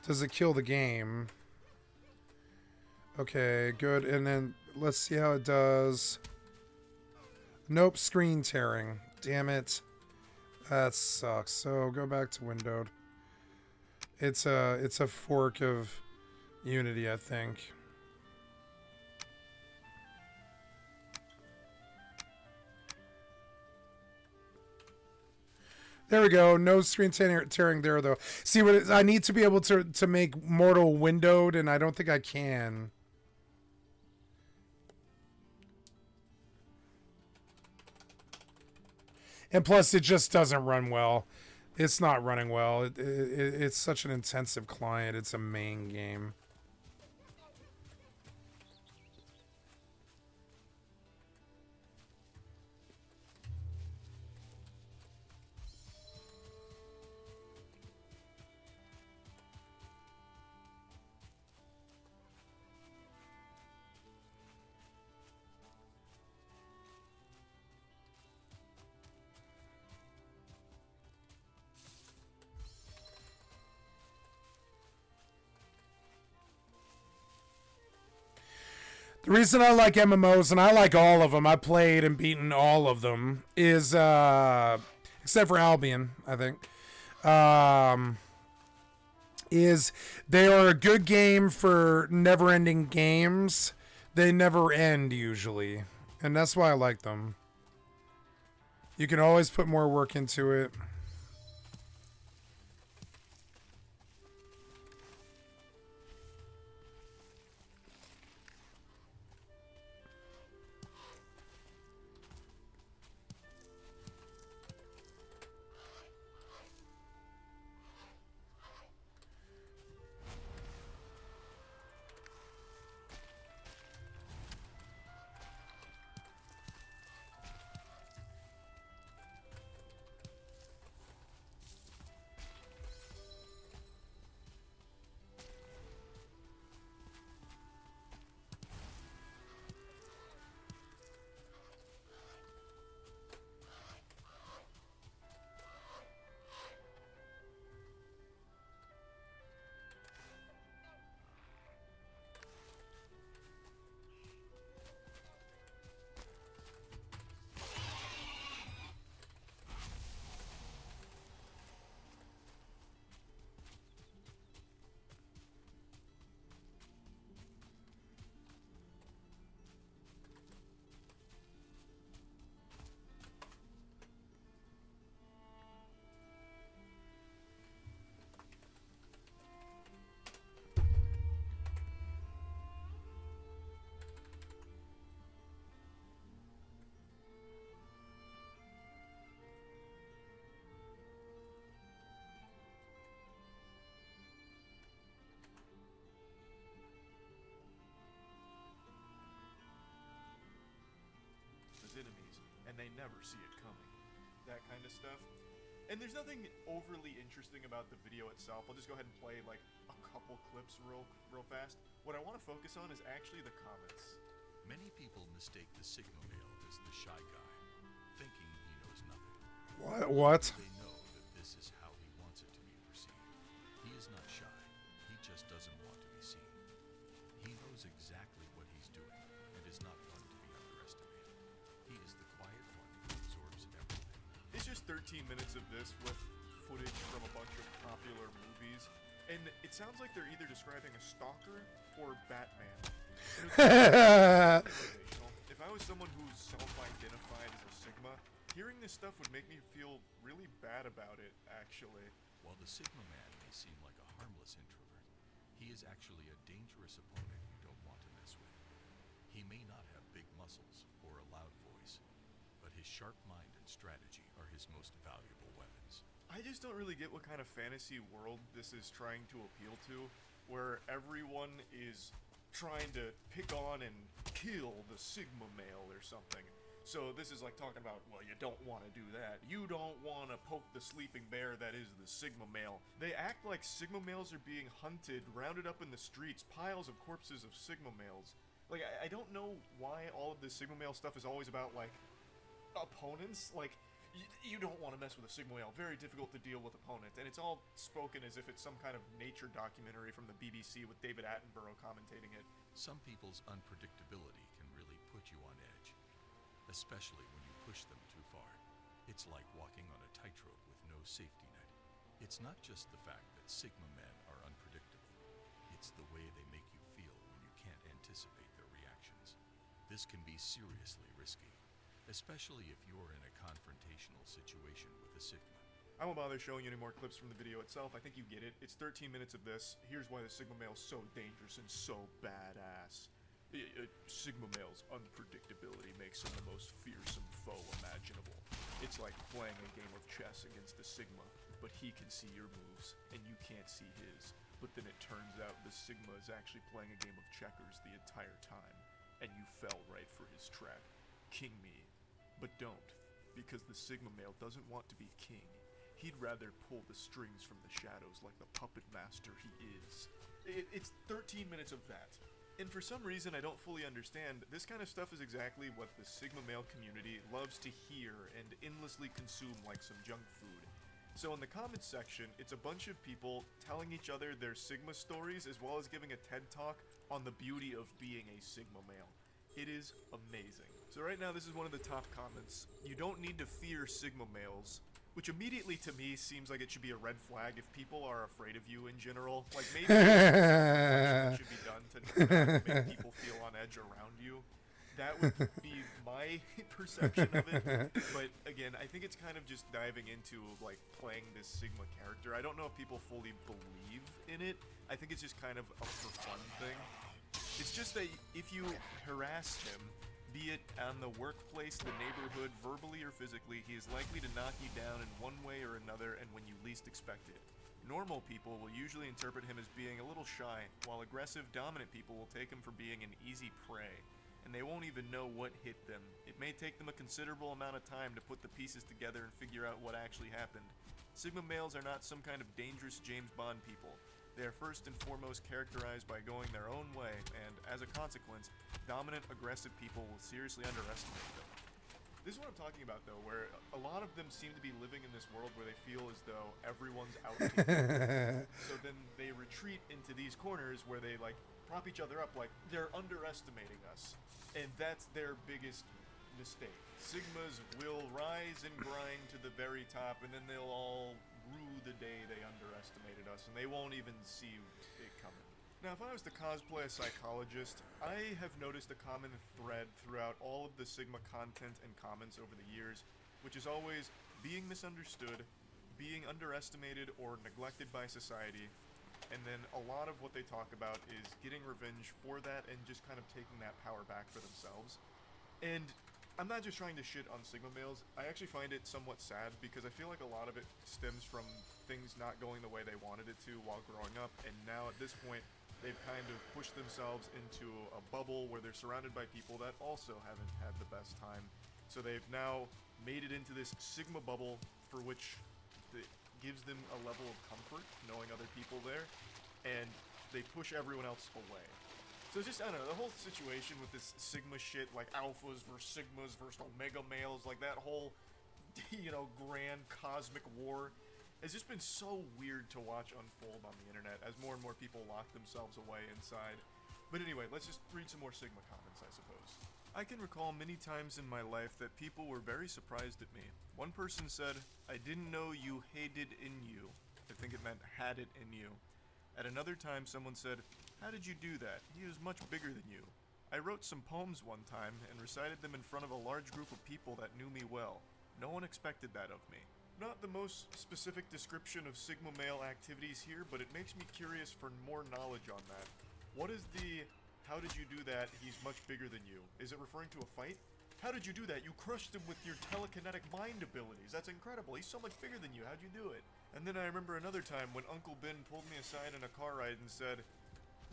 does it kill the game? Okay, good. And then let's see how it does. Nope, screen tearing. Damn it. That sucks. So go back to windowed. It's a fork of Unity, I think. There we go. No screen tearing there, though. See what I need to be able to make Mortal windowed, and I don't think I can. And plus, it just doesn't run well. It's not running well. It's such an intensive client. It's a main game. The reason I like MMOs, and I like all of them, I played and beaten all of them, is, except for Albion, I think, is they are a good game for never-ending games. They never end, usually, and that's why I like them. You can always put more work into it. Enemies, and they never see it coming. That kind of stuff. And there's nothing overly interesting about the video itself. I'll just go ahead and play like a couple clips real fast. What I want to focus on is actually the comments. Many people mistake the Sigma male as the shy guy, thinking he knows nothing. What? They know that this is how he wants it to be perceived. He is not shy. He just doesn't want to be seen. He knows exactly what he's doing and is not one to be underestimated. He is the quiet one who absorbs everything. It's just 13 minutes of this with footage from a bunch of popular movies, and it sounds like they're either describing a stalker or Batman. If I was someone who's self-identified as a Sigma, hearing this stuff would make me feel really bad about it, actually. While the Sigma man may seem like a harmless introvert, he is actually a dangerous opponent you don't want to mess may not have big muscles or a loud voice, but his sharp mind and strategy are his most valuable weapons. I just don't really get what kind of fantasy world this is trying to appeal to, where everyone is trying to pick on and kill the Sigma male or something. So this is like talking about, well, you don't want to do that. You don't want to poke the sleeping bear that is the Sigma male. They act like Sigma males are being hunted, rounded up in the streets, piles of corpses of Sigma males. Like, I don't know why all of this Sigma male stuff is always about, like, opponents. Like, you don't want to mess with a Sigma male. Very difficult to deal with opponent. And it's all spoken as if it's some kind of nature documentary from the BBC with David Attenborough commentating it. Some people's unpredictability can really put you on edge, especially when you push them too far. It's like walking on a tightrope with no safety net. It's not just the fact that Sigma men are unpredictable. It's the way they make you feel when you can't anticipate their reactions. This can be seriously risky, especially if you're in a confrontational situation with a Sigma. I won't bother showing you any more clips from the video itself. I think you get it. It's 13 minutes of this. Here's why the Sigma male's so dangerous and so badass. Sigma male's unpredictability makes him the most fearsome foe imaginable. It's like playing a game of chess against the Sigma, but he can see your moves, and you can't see his. But then it turns out the Sigma is actually playing a game of checkers the entire time, and you fell right for his trap. King me. But don't, because the Sigma male doesn't want to be king. He'd rather pull the strings from the shadows like the puppet master he is. It's 13 minutes of that. And for some reason I don't fully understand, this kind of stuff is exactly what the Sigma male community loves to hear and endlessly consume like some junk food. So in the comments section, it's a bunch of people telling each other their Sigma stories as well as giving a TED talk on the beauty of being a Sigma male. It is amazing. So right now this is one of the top comments. You don't need to fear Sigma males. Which immediately to me seems like it should be a red flag if people are afraid of you in general. Like maybe something should be done to make people feel on edge around you. That would be my perception of it. But again, I think it's kind of just diving into like playing this Sigma character. I don't know if people fully believe in it. I think it's just kind of a for fun thing. It's just that if you harass him, be it on the workplace, the neighborhood, verbally or physically, he is likely to knock you down in one way or another and when you least expect it. Normal people will usually interpret him as being a little shy, while aggressive, dominant people will take him for being an easy prey, and they won't even know what hit them. It may take them a considerable amount of time to put the pieces together and figure out what actually happened. Sigma males are not some kind of dangerous James Bond people. They are first and foremost characterized by going their own way, and as a consequence, dominant, aggressive people will seriously underestimate them. This is what I'm talking about, though, where a lot of them seem to be living in this world where they feel as though everyone's out to get them. So then they retreat into these corners where they, like, prop each other up like they're underestimating us. And that's their biggest mistake. Sigmas will rise and grind to the very top, and then they'll all rue the day they underestimated us, and they won't even see it coming. Now, if I was to cosplay a psychologist, I have noticed a common thread throughout all of the Sigma content and comments over the years, which is always being misunderstood, being underestimated or neglected by society, and then a lot of what they talk about is getting revenge for that and just kind of taking that power back for themselves. And I'm not just trying to shit on Sigma males. I actually find it somewhat sad because I feel like a lot of it stems from things not going the way they wanted it to while growing up, and now at this point they've kind of pushed themselves into a bubble where they're surrounded by people that also haven't had the best time. So they've now made it into this Sigma bubble for which it gives them a level of comfort knowing other people there, and they push everyone else away. So it's just, I don't know, the whole situation with this Sigma shit, like alphas versus Sigmas versus Omega males, like that whole, you know, grand cosmic war has just been so weird to watch unfold on the internet as more and more people lock themselves away inside. But anyway, let's just read some more Sigma comments, I suppose. I can recall many times in my life that people were very surprised at me. One person said, "I didn't know you hated in you." I think it meant had it in you. At another time, someone said, "How did you do that? He is much bigger than you." I wrote some poems one time and recited them in front of a large group of people that knew me well. No one expected that of me. Not the most specific description of Sigma male activities here, but it makes me curious for more knowledge on that. What is the How did you do that? He's much bigger than you. Is it referring to a fight? How did you do that? You crushed him with your telekinetic mind abilities. That's incredible. He's so much bigger than you. How'd you do it? And then I remember another time when Uncle Ben pulled me aside in a car ride and said,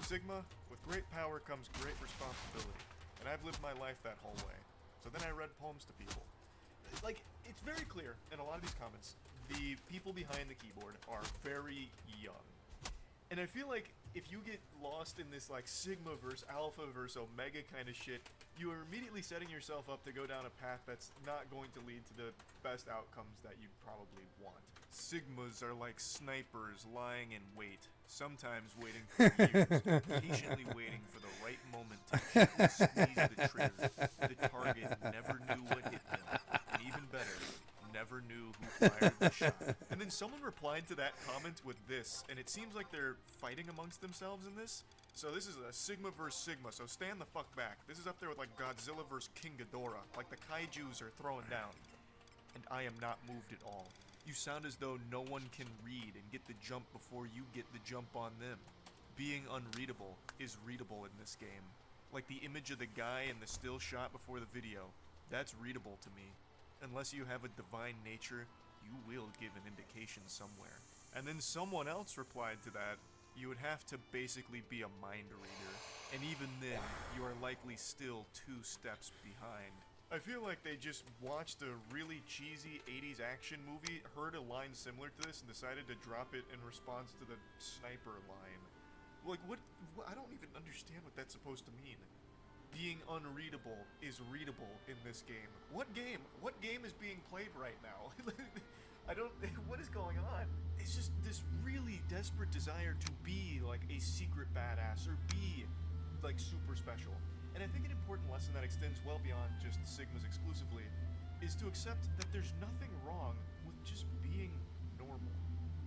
Sigma, with great power comes great responsibility. And I've lived my life that whole way. So then I read poems to people. Like, it's very clear in a lot of these comments, the people behind the keyboard are very young. And I feel like if you get lost in this like Sigma versus Alpha versus Omega kind of shit, you are immediately setting yourself up to go down a path that's not going to lead to the best outcomes that you probably want. Sigmas are like snipers lying in wait, sometimes waiting for years, patiently waiting for the right moment to gently squeeze the trigger. The target never knew what hit them, and even better, never knew who fired the shot. And then someone replied to that comment with this, and it seems like they're fighting amongst themselves in this. So this is a Sigma versus Sigma, so stand the fuck back. This is up there with like Godzilla versus King Ghidorah, like the kaijus are throwing down. And I am not moved at all. You sound as though no one can read and get the jump before you get the jump on them. Being unreadable is readable in this game. Like the image of the guy in the still shot before the video, that's readable to me. Unless you have a divine nature, you will give an indication somewhere. And then someone else replied to that, you would have to basically be a mind reader, and even then, you are likely still 2 steps behind. I feel like they just watched a really cheesy 80s action movie, heard a line similar to this, and decided to drop it in response to the sniper line. Like, what I don't even understand what that's supposed to mean. Being unreadable is readable in this game. What game? What game is being played right now? What is going on? It's just this really desperate desire to be like a secret badass or be like super special. And I think an important lesson that extends well beyond just Sigmas exclusively is to accept that there's nothing wrong with just being normal.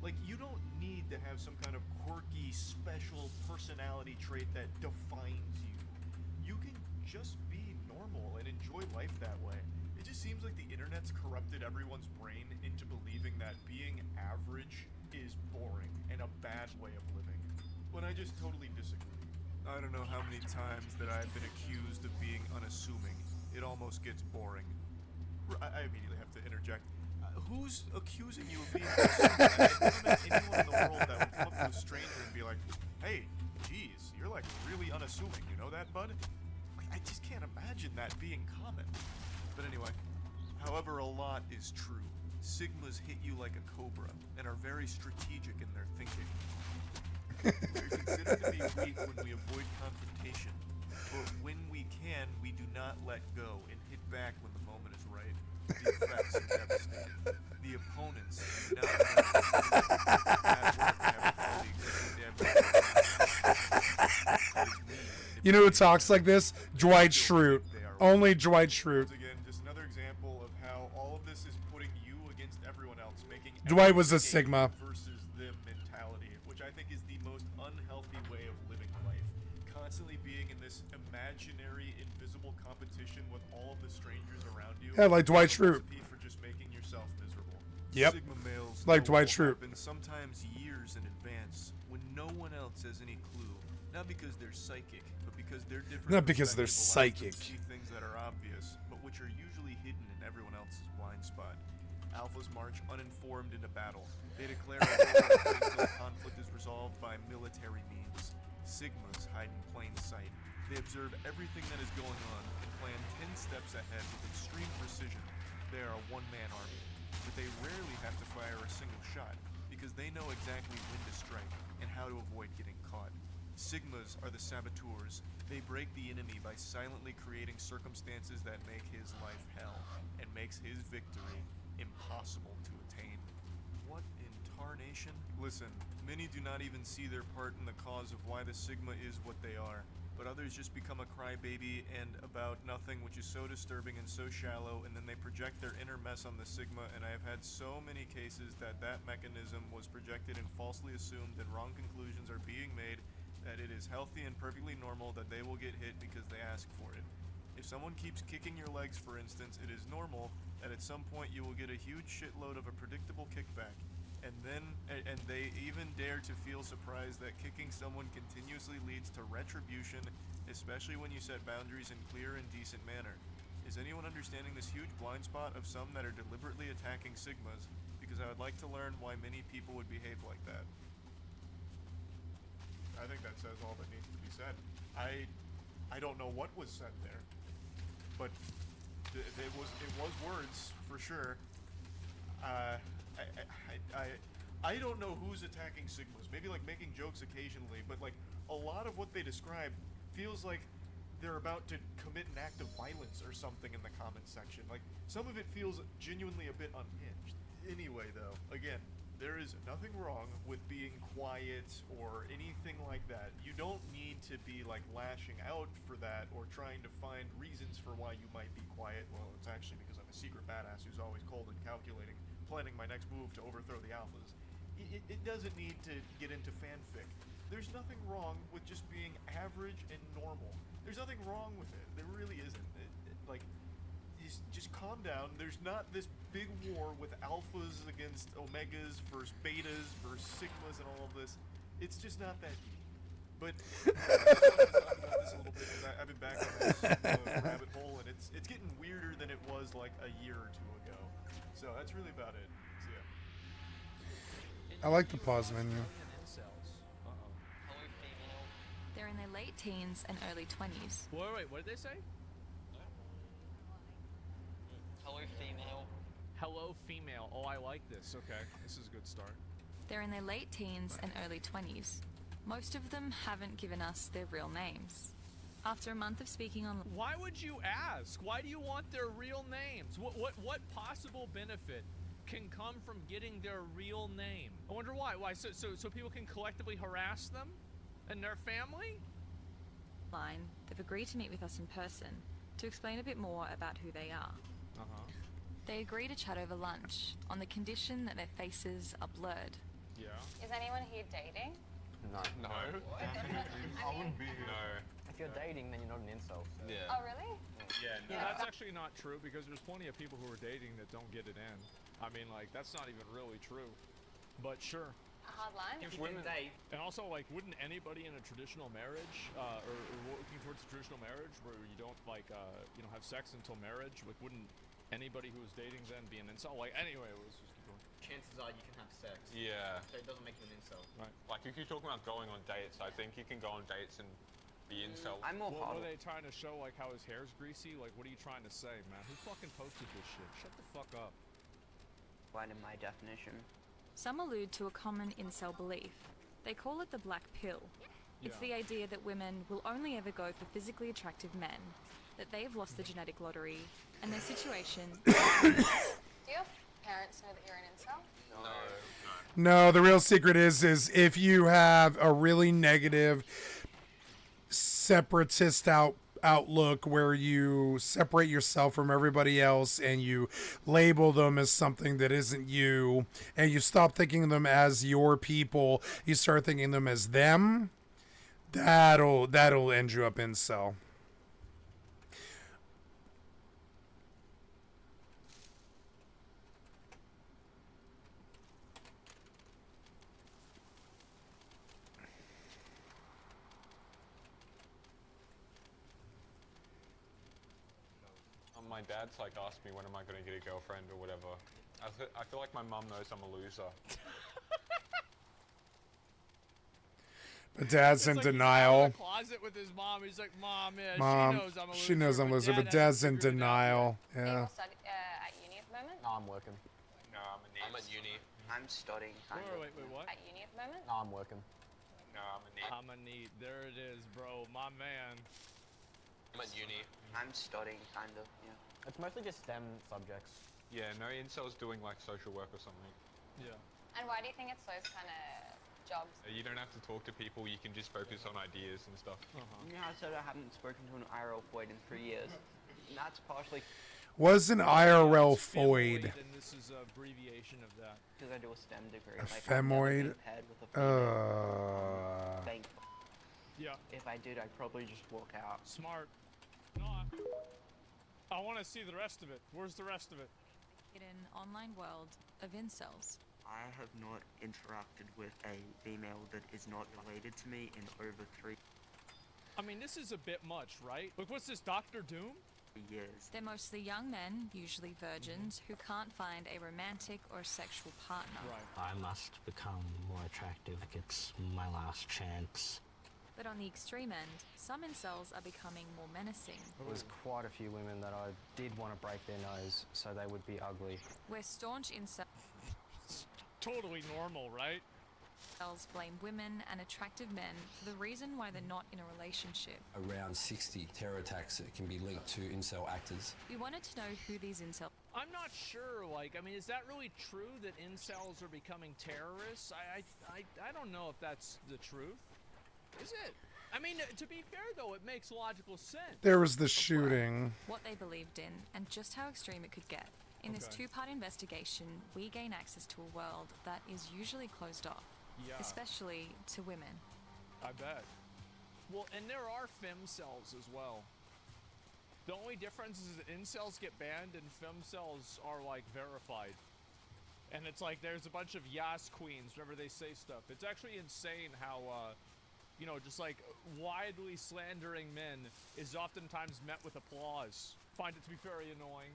Like, you don't need to have some kind of quirky, special personality trait that defines you. You can just be normal and enjoy life that way. It just seems like the internet's corrupted everyone's brain into believing that being average is boring and a bad way of living, when I just totally disagree. I don't know how many times that I've been accused of being unassuming. It almost gets boring. I immediately have to interject. Who's accusing you of being unassuming? I've never met anyone in the world that would come up to a stranger and be like, hey, geez, you're like really unassuming, you know that, bud? I just can't imagine that being common. But anyway, however, a lot is true. Sigmas hit you like a cobra and are very strategic in their thinking. We're considered to be weak when we avoid confrontation, but when we can, we do not let go and hit back when the moment is right. The effects are devastating. The opponents do not You know who talks like this? Dwight Schrute. Only Dwight Schrute. Again, just another example of how all of this is putting you against everyone else, making Dwight was a everyone Sigma. versus them mentality, which I think is the most unhealthy way of living life. Constantly being in this imaginary, invisible competition with all of the strangers around you. Yeah, like Dwight is a Schrute. recipe for just making yourself miserable. Yep. Sigma males Like know Dwight what will Schrute. happen sometimes years in advance when no one else has any clue. Not because they're psychic, but because they're different. Not because they're perspective allows them psychic. to see things that are obvious, but which are usually hidden in everyone else's blind spot. Alphas march uninformed into battle. They declare a war until conflict is resolved by military means. Sigmas hide in plain sight. They observe everything that is going on and plan 10 steps ahead with extreme precision. They are a one-man army, but they rarely have to fire a single shot because they know exactly when to strike and how to avoid getting caught. Sigmas are the saboteurs. They break the enemy by silently creating circumstances that make his life hell and makes his victory impossible to attain. What in tarnation? Listen, many do not even see their part in the cause of why the Sigma is what they are, but others just become a crybaby and about nothing, which is so disturbing and so shallow, and then they project their inner mess on the Sigma, and I have had so many cases that mechanism was projected and falsely assumed, and wrong conclusions are being made that it is healthy and perfectly normal that they will get hit because they ask for it. If someone keeps kicking your legs, for instance, it is normal that at some point you will get a huge shitload of a predictable kickback, And they even dare to feel surprised that kicking someone continuously leads to retribution, especially when you set boundaries in clear and decent manner. Is anyone understanding this huge blind spot of some that are deliberately attacking Sigmas? Because I would like to learn why many people would behave like that. I think that says all that needs to be said. I don't know what was said there, but it was words for sure. I don't know who's attacking Sigmas. Maybe like making jokes occasionally, but like a lot of what they describe feels like they're about to commit an act of violence or something in the comments section. Like some of it feels genuinely a bit unhinged. Anyway, though, again, there is nothing wrong with being quiet or anything like that. You don't need to be like lashing out for that or trying to find reasons for why you might be quiet. Well, it's actually because I'm a secret badass who's always cold and calculating, planning my next move to overthrow the alphas. It doesn't need to get into fanfic. There's nothing wrong with just being average and normal. There's nothing wrong with it. There really isn't. Just calm down. There's not this big war with alphas against omegas versus betas versus sigmas and all of this. It's just not that deep. But talking about this a little bit, 'cause I've been back on this rabbit hole, and it's getting weirder than it was like a year or two ago. So that's really about it. So yeah. I like the pause menu. They're in their late teens and early 20s. Wait, what did they say? Hello, female. Hello, female. Oh, I like this. Okay, this is a good start. They're in their late teens and early 20s. Most of them haven't given us their real names. After a month of speaking on... Why would you ask? Why do you want their real names? What possible benefit can come from getting their real name? I wonder why. Why? So people can collectively harass them and their family? They've agreed to meet with us in person to explain a bit more about who they are. They agree to chat over lunch on the condition that their faces are blurred. Yeah. Is anyone here dating? No. I wouldn't be here. No. If you're dating, then you're not an incel. So. Yeah. Oh, really? Yeah, no. That's actually not true because there's plenty of people who are dating that don't get it in. I mean, like, that's not even really true. But sure. A hard line? If women date. And also, like, wouldn't anybody in a traditional marriage, or working towards a traditional marriage where you don't, like, have sex until marriage, like, wouldn't anybody who was dating then be an incel? Like, anyway, let's just keep going. Chances are you can have sex. Yeah. So it doesn't make you an incel. Right. Like, if you're talking about going on dates, I think you can go on dates and be incel. I'm more What part were they trying to show, like, how his hair's greasy? Like, what are you trying to say, man? Who fucking posted this shit? Shut the fuck up. right in my definition. Some allude to a common incel belief. They call it the black pill. It's the idea that women will only ever go for physically attractive men, that they've lost the genetic lottery, and their situation... Do your parents know that you're an incel? No, the real secret is if you have a really negative separatist outlook where you separate yourself from everybody else and you label them as something that isn't you, and you stop thinking of them as your people, you start thinking of them as them, that'll end you up incel. My dad's like asked me when am I going to get a girlfriend or whatever. I feel like my mum knows I'm a loser. But Dad's in He's denial. in the closet with his mom. He's like, Mom, yeah, Mom, she knows I'm a loser. but Dad's in denial. Are you Yeah. all at uni at the moment? No, I'm working. No, I'm at uni. I'm studying. Wait, what? At uni at the moment? No, I'm working. No, I'm a NEET. I'm a neat. There it is, bro. My man. I'm at uni. I'm studying, kind of, yeah. It's mostly just STEM subjects. Yeah, no incel's doing like social work or something. Yeah. And why do you think it's those kind of jobs? You don't have to talk to people, you can just focus on ideas and stuff. You know, I said I haven't spoken to an IRL void in 3 years. And that's partially Was an IRL It's void. And this is an abbreviation of that. because I do a STEM degree. A Like, I've never femoid? been paired with a female. Thank. Yeah. If I did, I'd probably just walk out. Smart. No, I want to see the rest of it. Where's the rest of it? In an online world of incels. I have not interacted with a female that is not related to me in over 3 I mean, this is a bit much, right? Like, what's this, Doctor Doom? years. They're mostly young men, usually virgins, who can't find a romantic or sexual partner. Right. I must become more attractive. Like it's my last chance. But on the extreme end, some incels are becoming more menacing. There was quite a few women that I did want to break their nose so they would be ugly. Where staunch incels Totally normal, right? blame women and attractive men for the reason why they're not in a relationship. Around 60 terror attacks that can be linked to incel actors. We wanted to know who these incels. I'm not sure, like, I mean, is that really true that incels are becoming terrorists? I don't know if that's the truth. Is it? I mean, to be fair, though, it makes logical sense. There was the shooting. What they believed in, and just how extreme it could get. In this two-part investigation, we gain access to a world that is usually closed off, especially to women. I bet. Well, and there are femcells as well. The only difference is that incels get banned and femcells are, like, verified. And it's like there's a bunch of yas queens whenever they say stuff. It's actually insane how, you know, just like widely slandering men is oftentimes met with applause. Find it to be very annoying.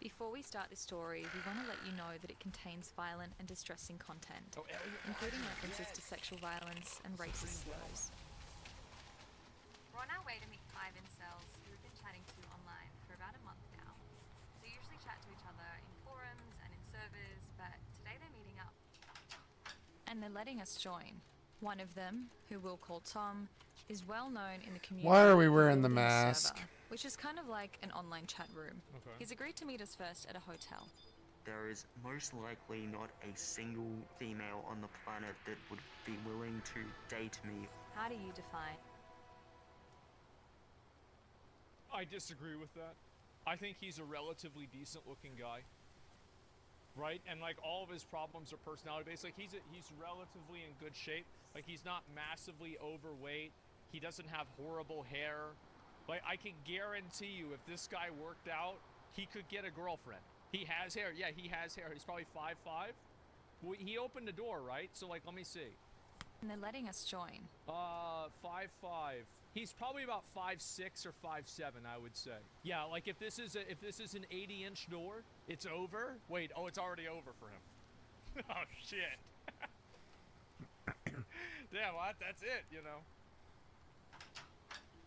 Before we start this story, we want to let you know that it contains violent and distressing content, including references to sexual violence and racist slurs. We're on our way to meet 5 incels who we've been chatting to online for about a month now. They usually chat to each other in forums and in servers, but today they're meeting up. And they're letting us join. One of them, who we'll call Tom, is well known in the community. Why are we wearing the building a mask? server, which is kind of like an online chat room. He's agreed to meet us first at a hotel. There is most likely not a single female on the planet that would be willing to date me. How do you define? I disagree with that. I think he's a relatively decent looking guy. Right? And like all of his problems are personality based. Like he's relatively in good shape. Like he's not massively overweight. He doesn't have horrible hair. Like I can guarantee you if this guy worked out, he could get a girlfriend. He has hair. Yeah, he has hair. He's probably 5'5". Well, he opened the door, right? So like let me see. And they're letting us join. 5'5". He's probably about 5'6" or 5'7", I would say. Yeah, like if this is an 80-inch door, it's over. Wait, oh, it's already over for him. Oh shit. Damn, what? That's it, you know.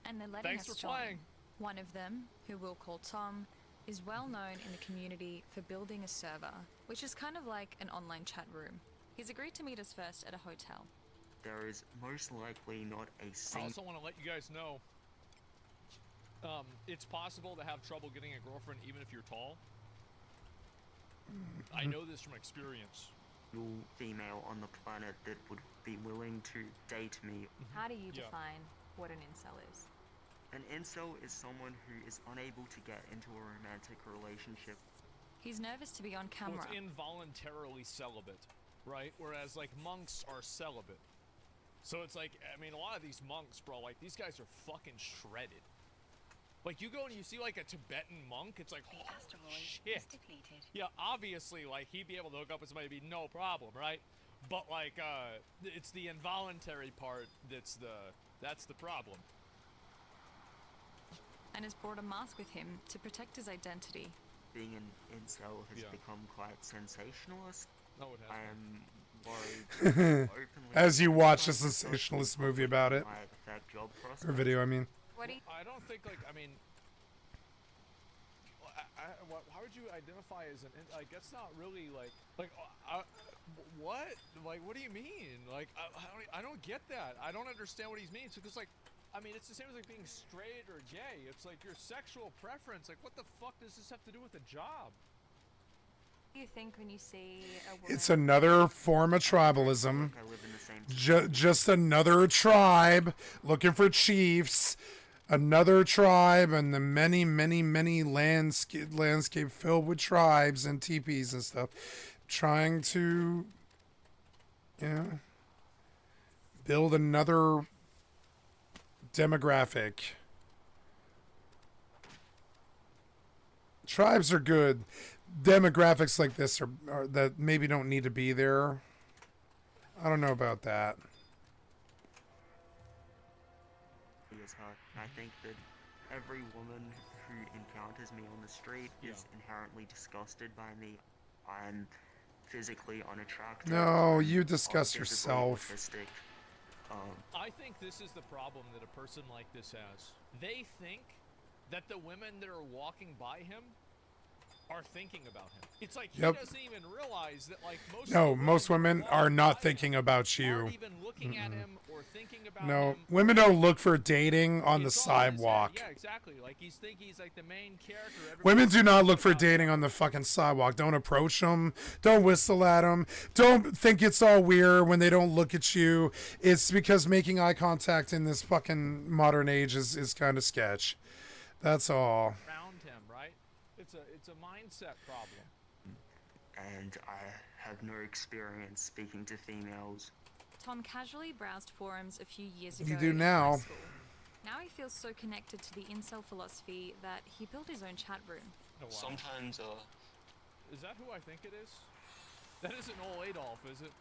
And they're letting Thanks us for join. playing. One of them, who we'll call Tom, is well known in the community for building a server, which is kind of like an online chat room. He's agreed to meet us first at a hotel. There is most likely not a I single... also want to let you guys know, it's possible to have trouble getting a girlfriend even if you're tall. I know this from experience. female on the planet that would be willing to date me. How do you define what an incel is? An incel is someone who is unable to get into a romantic relationship. He's nervous to be on camera. Well, it's involuntarily celibate, right? Whereas like monks are celibate. So it's like, I mean, a lot of these monks, bro, like these guys are fucking shredded. Like you go and you see like a Tibetan monk, it's like, oh shit. Yeah, obviously, like he'd be able to hook up with somebody, be no problem, right? But like, it's the involuntary part that's the problem. And has brought a mask with him to protect his identity. Being an incel has become quite sensationalist. No, it I hasn't. am worried openly As you watch a sensationalist movie about it. that job Or prospect. video, I mean. I don't think, like, I mean, how would you identify as an, like, that's not really, like, what? Like, what do you mean? Like, I don't get that. I don't understand what he means, because, like, I mean, it's the same as, like, being straight or gay. It's, like, your sexual preference. Like, what the fuck does this have to do with a job? What do you think when you see a woman? It's another form of tribalism. Just another tribe looking for chiefs. Another tribe and the many, many, many landscape filled with tribes and teepees and stuff. Trying to, you know, build another demographic. Tribes are good. demographics like this are that maybe don't need to be there. I don't know about that. Yes, I think that every woman who encounters me on the street is inherently disgusted by me. I'm physically unattractive. No, I'm you discuss visibly yourself. autistic. I think this is the problem that a person like this has. They think that the women that are walking by him are thinking about him. It's like he doesn't even realize that, like, most women are not thinking about you. aren't even looking at him or thinking about No, him. women don't look for dating on the It's all in his head. sidewalk. Yeah, exactly. Like he's like the main character. Women do not look for dating on the fucking sidewalk. Don't approach them. Don't whistle at them. Don't think it's all weird when they don't look at you. It's because making eye contact in this fucking modern age is kind of sketch. That's all. Around him, right? It's a mindset problem. And I have no experience speaking to females. Tom casually browsed forums a few years ago. You do in now. high school. Now he feels so connected to the incel philosophy that he built his own chat room. Oh, wow. Sometimes, Is that who I think it is? That isn't old Adolf, is it?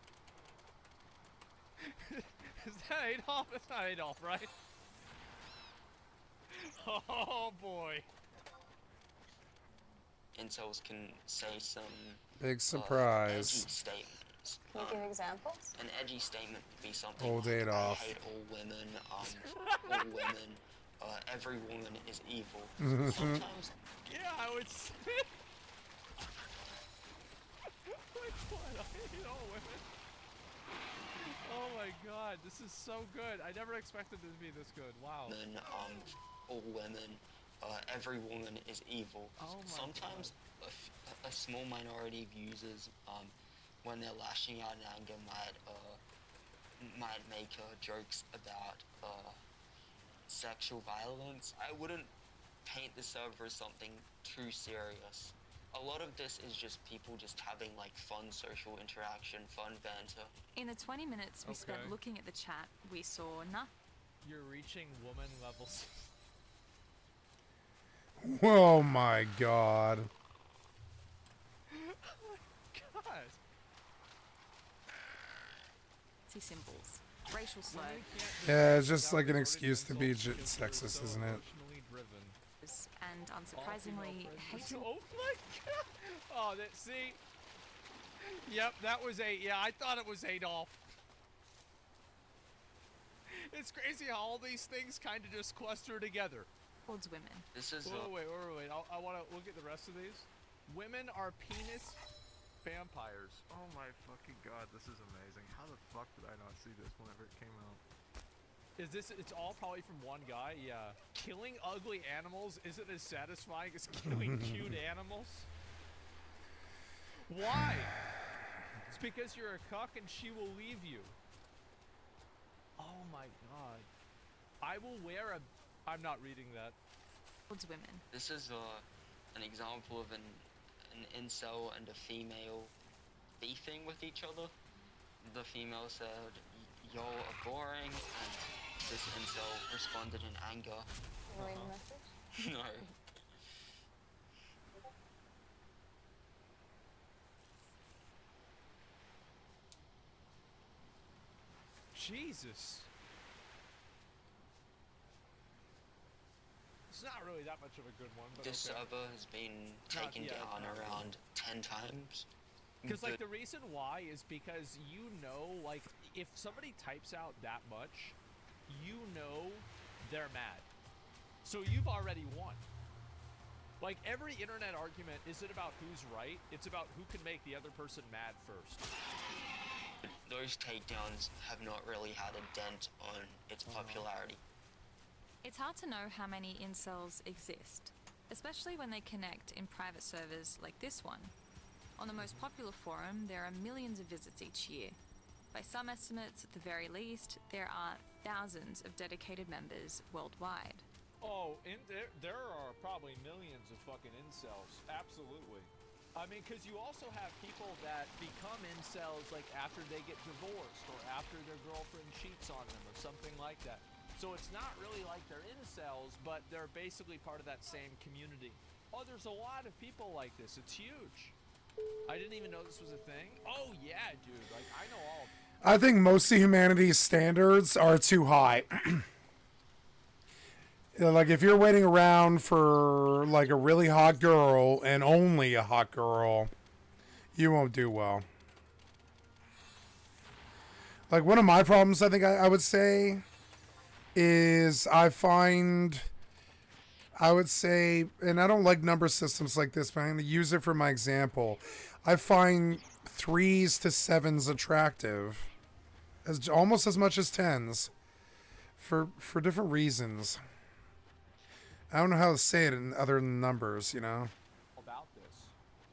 Is that Adolf? That's not Adolf, right? Oh boy. incels can say some Big surprise. edgy statements. Can you give examples? An edgy statement would be something Old like, Adolf. I hate all women, all women, every woman is evil. Sometimes... Yeah, I would say... What? I hate all women. Oh my god, this is so good. I never expected this to be this good. Wow. All women, every woman is evil. Oh my Sometimes a small minority of users, when they're lashing out in anger, might make jokes about sexual violence. I wouldn't paint the server as something too serious. A lot of this is just people just having like fun social interaction, fun banter. In the 20 minutes we spent Okay. looking at the chat, we saw nothing. You're reaching woman levels. Oh my god. God. Symbols, racial slurs, Yeah, it's just like an excuse to be sexist, isn't it? and unsurprisingly, hateful. Oh my god! Oh, see? Yep, that was yeah, I thought it was Adolf. It's crazy how all these things kind of just cluster together. Towards women. This is wait. I want to look at the rest of these. Women are penis vampires. Oh my fucking god, this is amazing. How the fuck did I not see this whenever it came out? Is this, it's all probably from one guy? Yeah. Killing ugly animals isn't as satisfying as killing cute animals? Why? It's because you're a cuck and she will leave you. Oh my god. I will wear a... I'm not reading that. Towards women. This is an example of an incel and a female beefing with each other. The female said, y'all are boring, and this incel responded in anger. Can you read the message? No. Jesus. It's not really that much of a good one, but This okay. server has been taken down around 10 times. Because, like, the reason why is because you know, like, if somebody types out that much, you know they're mad. So you've already won. Like, every internet argument isn't about who's right, it's about who can make the other person mad first. Those takedowns have not really had a dent on its popularity. It's hard to know how many incels exist, especially when they connect in private servers like this one. On the most popular forum, there are millions of visits each year. By some estimates, at the very least, there are thousands of dedicated members worldwide. Oh, there are probably millions of fucking incels. Absolutely. I mean, because you also have people that become incels, like, after they get divorced or after their girlfriend cheats on them or something like that. So it's not really like they're incels, but they're basically part of that same community. Oh, there's a lot of people like this. It's huge. I didn't even know this was a thing. Oh yeah, dude. Like I know all. I think most of humanity's standards are too high. Like if you're waiting around for like a really hot girl and only a hot girl, you won't do well. Like one of my problems, I think I would say, is I would say, and I don't like number systems like this, but I'm going to use it for my example. I find 3s to 7s attractive, as almost as much as 10s, for different reasons. I don't know how to say it in other than numbers, you know. About this,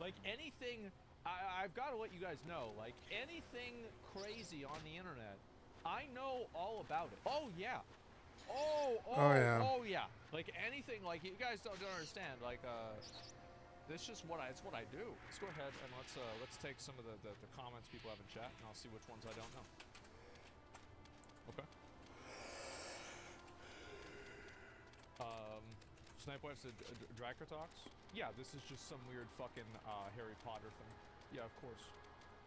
like anything, I've got to let you guys know, like anything crazy on the internet, I know all about it. Oh yeah. Oh yeah. Like anything, like you guys don't understand. Like it's just it's what I do. Let's go ahead and let's take some of the comments people have in chat, and I'll see which ones I don't know. Okay. Snipewatch said Dracotox? Yeah, this is just some weird fucking Harry Potter thing. Yeah, of course.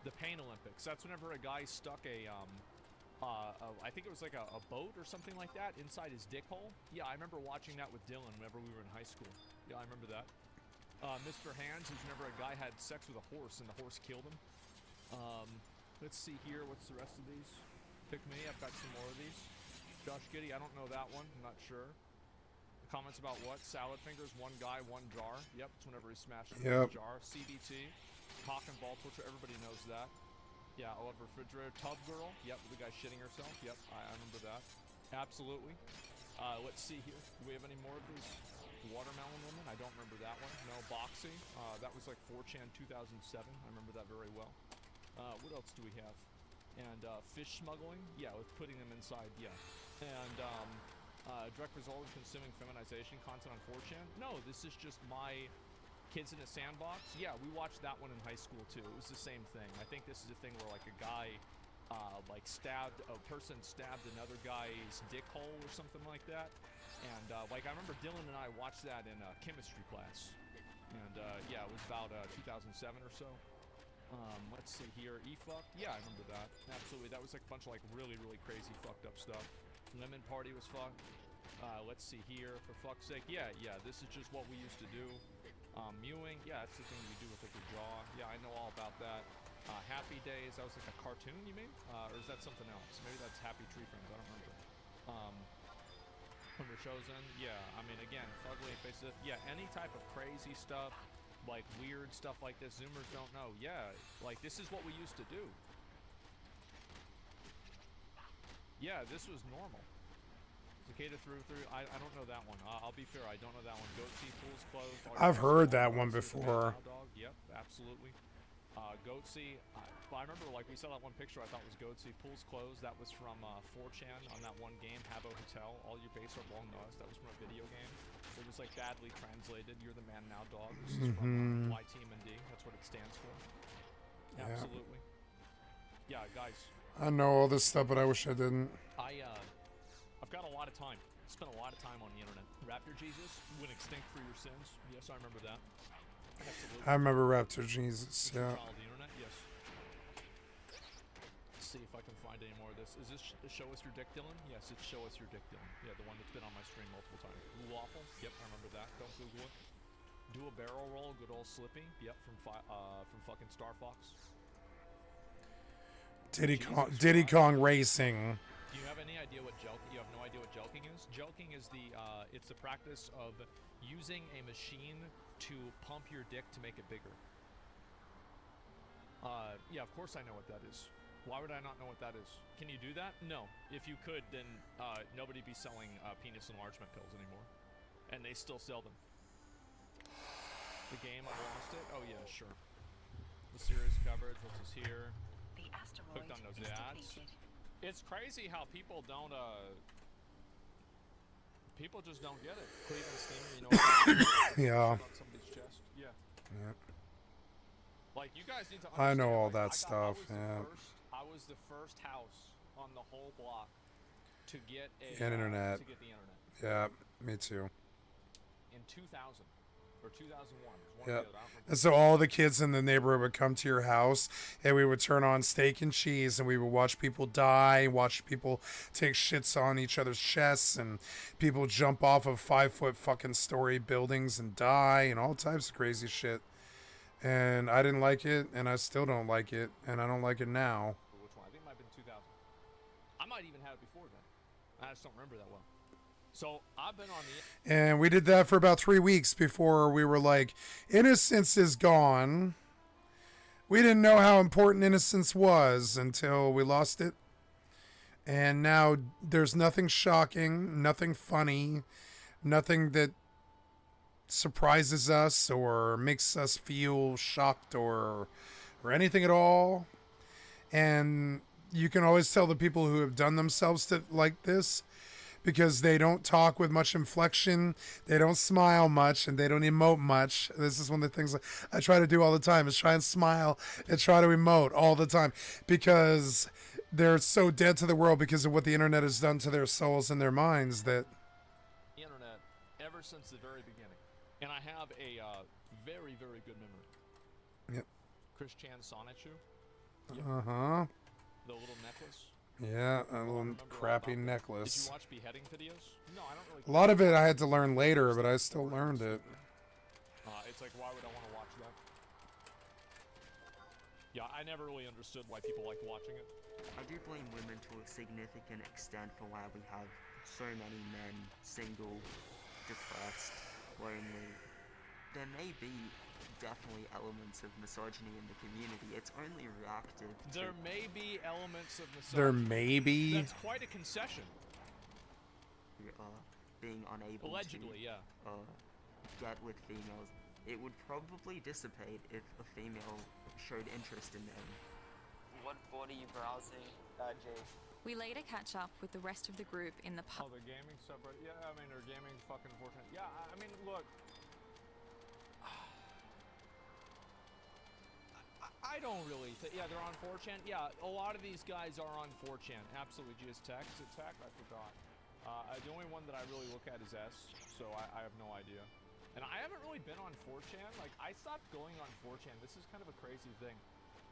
The Pain Olympics. That's whenever a guy stuck I think it was like a boat or something like that inside his dick hole. Yeah, I remember watching that with Dylan whenever we were in high school. Yeah, I remember that. Mr. Hands is whenever a guy had sex with a horse and the horse killed him. Let's see here. What's the rest of these? Pick me. I've got some more of these. Josh Giddy. I don't know that one. I'm not sure. Comments about what? Salad fingers, one guy, one jar. Yep, it's whenever he smashed the jar. CBT, cock and ball torture, everybody knows that. Yeah, I love refrigerator. Tub girl, yep, the guy shitting herself. Yep, I remember that. Absolutely. Let's see here. Do we have any more of these? Watermelon woman, I don't remember that one. No, Boxy, that was like 4chan 2007. I remember that very well. What else do we have? And fish smuggling, yeah, with putting them inside, yeah. And direct result of consuming feminization content on 4chan? No, this is just my kids in a sandbox. Yeah, we watched that one in high school too. It was the same thing. I think this is a thing where like a guy like a person stabbed another guy's dick hole or something like that. And like I remember Dylan and I watched that in chemistry class. And yeah, it was about 2007 or so. Let's see here. E-fucked? Yeah, I remember that. Absolutely. That was like a bunch of like really, really crazy fucked up stuff. Lemon party was fucked. Let's see here. For fuck's sake. Yeah, this is just what we used to do. Mewing. Yeah, that's the thing you do with like your jaw. Yeah, I know all about that. Happy Days. That was like a cartoon, you mean? Or is that something else? Maybe that's Happy Tree Friends. I don't remember. Under Chosen. Yeah, I mean, again, Fugly and Faces. Yeah, any type of crazy stuff, like weird stuff like this. Zoomers don't know. Yeah, like this is what we used to do. Yeah, this was normal. Cicada through. I don't know that one. I'll be fair, I don't know that one. Goatsy, Fool's Clothes. I've heard that one before. Yep, absolutely. Goatsy, I remember like we saw that one picture I thought was Goatsy. Pool's Clothes, that was from 4chan on that one game, Habbo Hotel. All your base are long nose. That was from a video game. It was like badly translated. You're the man now, dog. This is from YTMND. That's what it stands for. Yeah. Absolutely. Yeah, guys. I know all this stuff, but I wish I didn't. I've got a lot of time. Spent a lot of time on the internet. Raptor Jesus went extinct for your sins. Yes, I remember that. Absolutely. I remember Raptor Jesus. Yeah. The internet. Yes. Let's see if I can find any more of this. Is this Show Us Your Dick, Dylan? Yes, it's Show Us Your Dick, Dylan. Yeah, the one that's been on my stream multiple times. Blue Waffle. Yep, I remember that. Don't Google it. Do a barrel roll. Good old Slippy. Yep, from fucking Star Fox. Diddy Kong Racing. Do you have any idea what joking? You have no idea what joking is? Joking is it's the practice of using a machine to pump your dick to make it bigger. Yeah, of course I know what that is. Why would I not know what that is? Can you do that? No. If you could, then nobody'd be selling penis enlargement pills anymore. And they still sell them. The game, I lost it? Oh yeah, sure. The series coverage, what's this here? The asteroid Clicked on those is ads. depleted. It's crazy how people don't, people just don't get it. Cleveland Steamer, you know what Yeah. about somebody's chest? Yeah. Yep. Like, you guys need to I understand, know all like, that stuff, yeah. I was the first house on the whole block to get Internet. to get the internet. Yeah, me too. In 2000. or 2001. It was one Yeah. or the other. I don't remember. And so all the kids in the neighborhood would come to your house and we would turn on Steak and Cheese and we would watch people die, watch people take shits on each other's chests, and people jump off of 5-foot fucking story buildings and die and all types of crazy shit. And I didn't like it, and I still don't like it, and I don't like it now. Which one? I think it might have been 2000. I might even have it before then. I just don't remember that well. So I've been on the. And we did that for about 3 weeks before we were like, innocence is gone. We didn't know how important innocence was until we lost it. And now there's nothing shocking, nothing funny, nothing that surprises us or makes us feel shocked or anything at all. And you can always tell the people who have done themselves to like this, because they don't talk with much inflection, they don't smile much, and they don't emote much. This is one of the things I try to do all the time, is try and smile and try to emote all the time, because they're so dead to the world because of what the internet has done to their souls and their minds that... The internet ever since the very beginning. And I have a very, very good memory. Yep. Chris Chan's sonnet shoe. Uh-huh. The little necklace. Yeah, a little crappy Did necklace. you watch beheading videos? No, I don't really. A lot of it I had to learn later, but I still learned it. It's like, why would I want to watch that? Yeah, I never really understood why people liked watching it. I do blame women to a significant extent for why we have so many men single, depressed, lonely. There may be definitely elements of misogyny in the community. It's only reactive to... There may be elements of misogyny. There may be? That's quite a concession. Being unable Allegedly, to yeah. Get with females. It would probably dissipate if a female showed interest in them. What board are you browsing, Jay? We later catch up with the rest of the group in the pub. Oh, the gaming subreddit? Yeah, I mean, or gaming fucking fortunate. Yeah, I mean, look. I don't really think, yeah, they're on 4chan. Yeah, a lot of these guys are on 4chan. Absolutely. Just text. It's tech, I forgot. The only one that I really look at is S, so I have no idea. And I haven't really been on 4chan. Like, I stopped going on 4chan. This is kind of a crazy thing.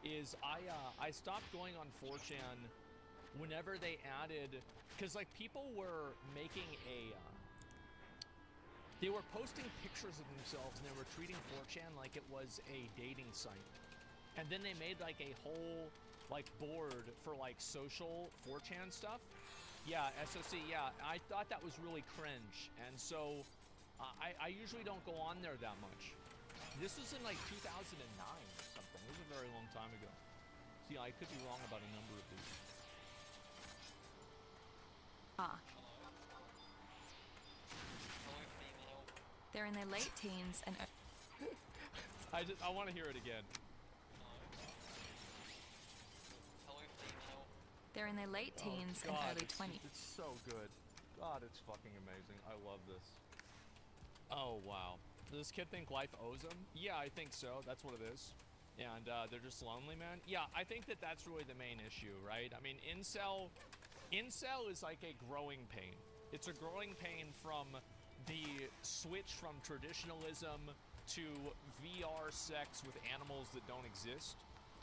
Is I stopped going on 4chan whenever they added, because like people were making they were posting pictures of themselves and they were treating 4chan like it was a dating site. And then they made like a whole like board for like social 4chan stuff. Yeah, SOC, yeah, I thought that was really cringe. And so I usually don't go on there that much. This was in like 2009 or something. It was a very long time ago. See, I could be wrong about a number of these. They're in their late teens and... I want to hear it again. They're in their late teens and early 20s. It's so good. God, it's fucking amazing. I love this. Oh, wow. Does this kid think life owes him? Yeah, I think so. That's what it is. And they're just lonely, man. Yeah, I think that that's really the main issue, right? I mean, incel is like a growing pain. It's a growing pain from the switch from traditionalism to VR sex with animals that don't exist.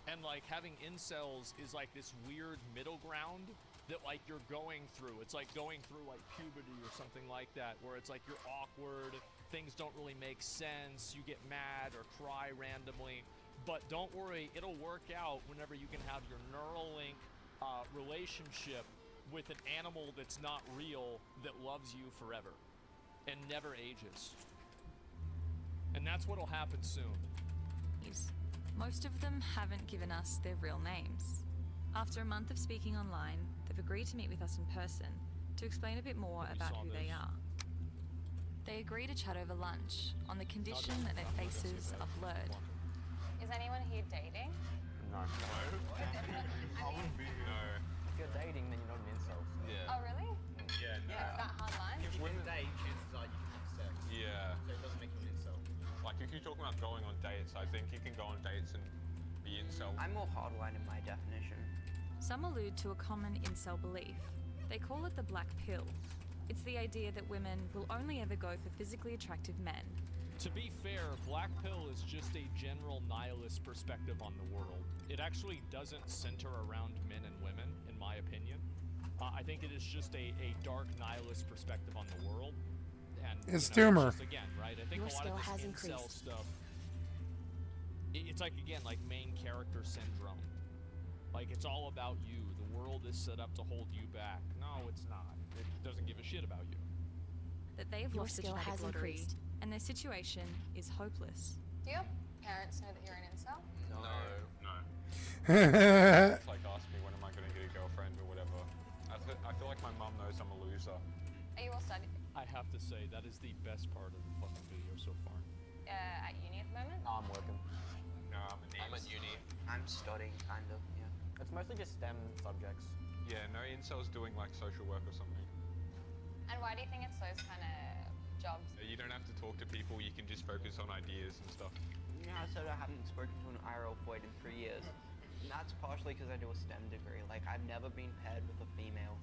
And like having incels is like this weird middle ground that like you're going through. It's like going through like puberty or something like that, where it's like you're awkward, things don't really make sense, you get mad or cry randomly. But don't worry, it'll work out whenever you can have your Neuralink relationship with an animal that's not real, that loves you forever and never ages. And that's what'll happen soon. Most of them haven't given us their real names. After a month of speaking online, they've agreed to meet with us in person to explain a bit more about who they are. They agree to chat over lunch on the condition that their faces are blurred. Is anyone here dating? No. I wouldn't be. No. If you're dating, then you're not an incel. Yeah. Oh, really? Yeah, no. It's that hard line? If women date, chances are you can have sex. Yeah. So it doesn't make you an incel. Like if you're talking about going on dates, I think you can go on dates and be incel. I'm more hardline in my definition. Some allude to a common incel belief. They call it the black pill. It's the idea that women will only ever go for physically attractive men, To be fair, Black Pill is just a general nihilist perspective on the world. It actually doesn't center around men and women, in my opinion. I think it is just a dark nihilist perspective on the world. And It's you know, Doomer. It's just, again, right? I think a lot of this incel stuff, it's like, again, like main character syndrome. Like, it's all about you. The world is set up to hold you back. No, it's not. It doesn't give a shit about you. That they've lost the genetic lottery, and their situation is hopeless. Do your parents know that you're an incel? No. Yeah. It's like, ask me when am I going to get a girlfriend or whatever. I feel like my mum knows I'm a loser. Are you all studying I have to say, that is the best part of the fucking video so far. at uni at the moment? No, I'm working. No, I'm at uni. I'm studying, kind of, yeah. It's mostly just STEM subjects. Yeah, no incel's doing like social work or something. And why do you think it's those kind of jobs? You don't have to talk to people, you can just focus on ideas and stuff. Yeah, I said I haven't spoken to an IRL void in 3 years. And that's partially because I do a STEM degree. Like, I've never been paired with a female.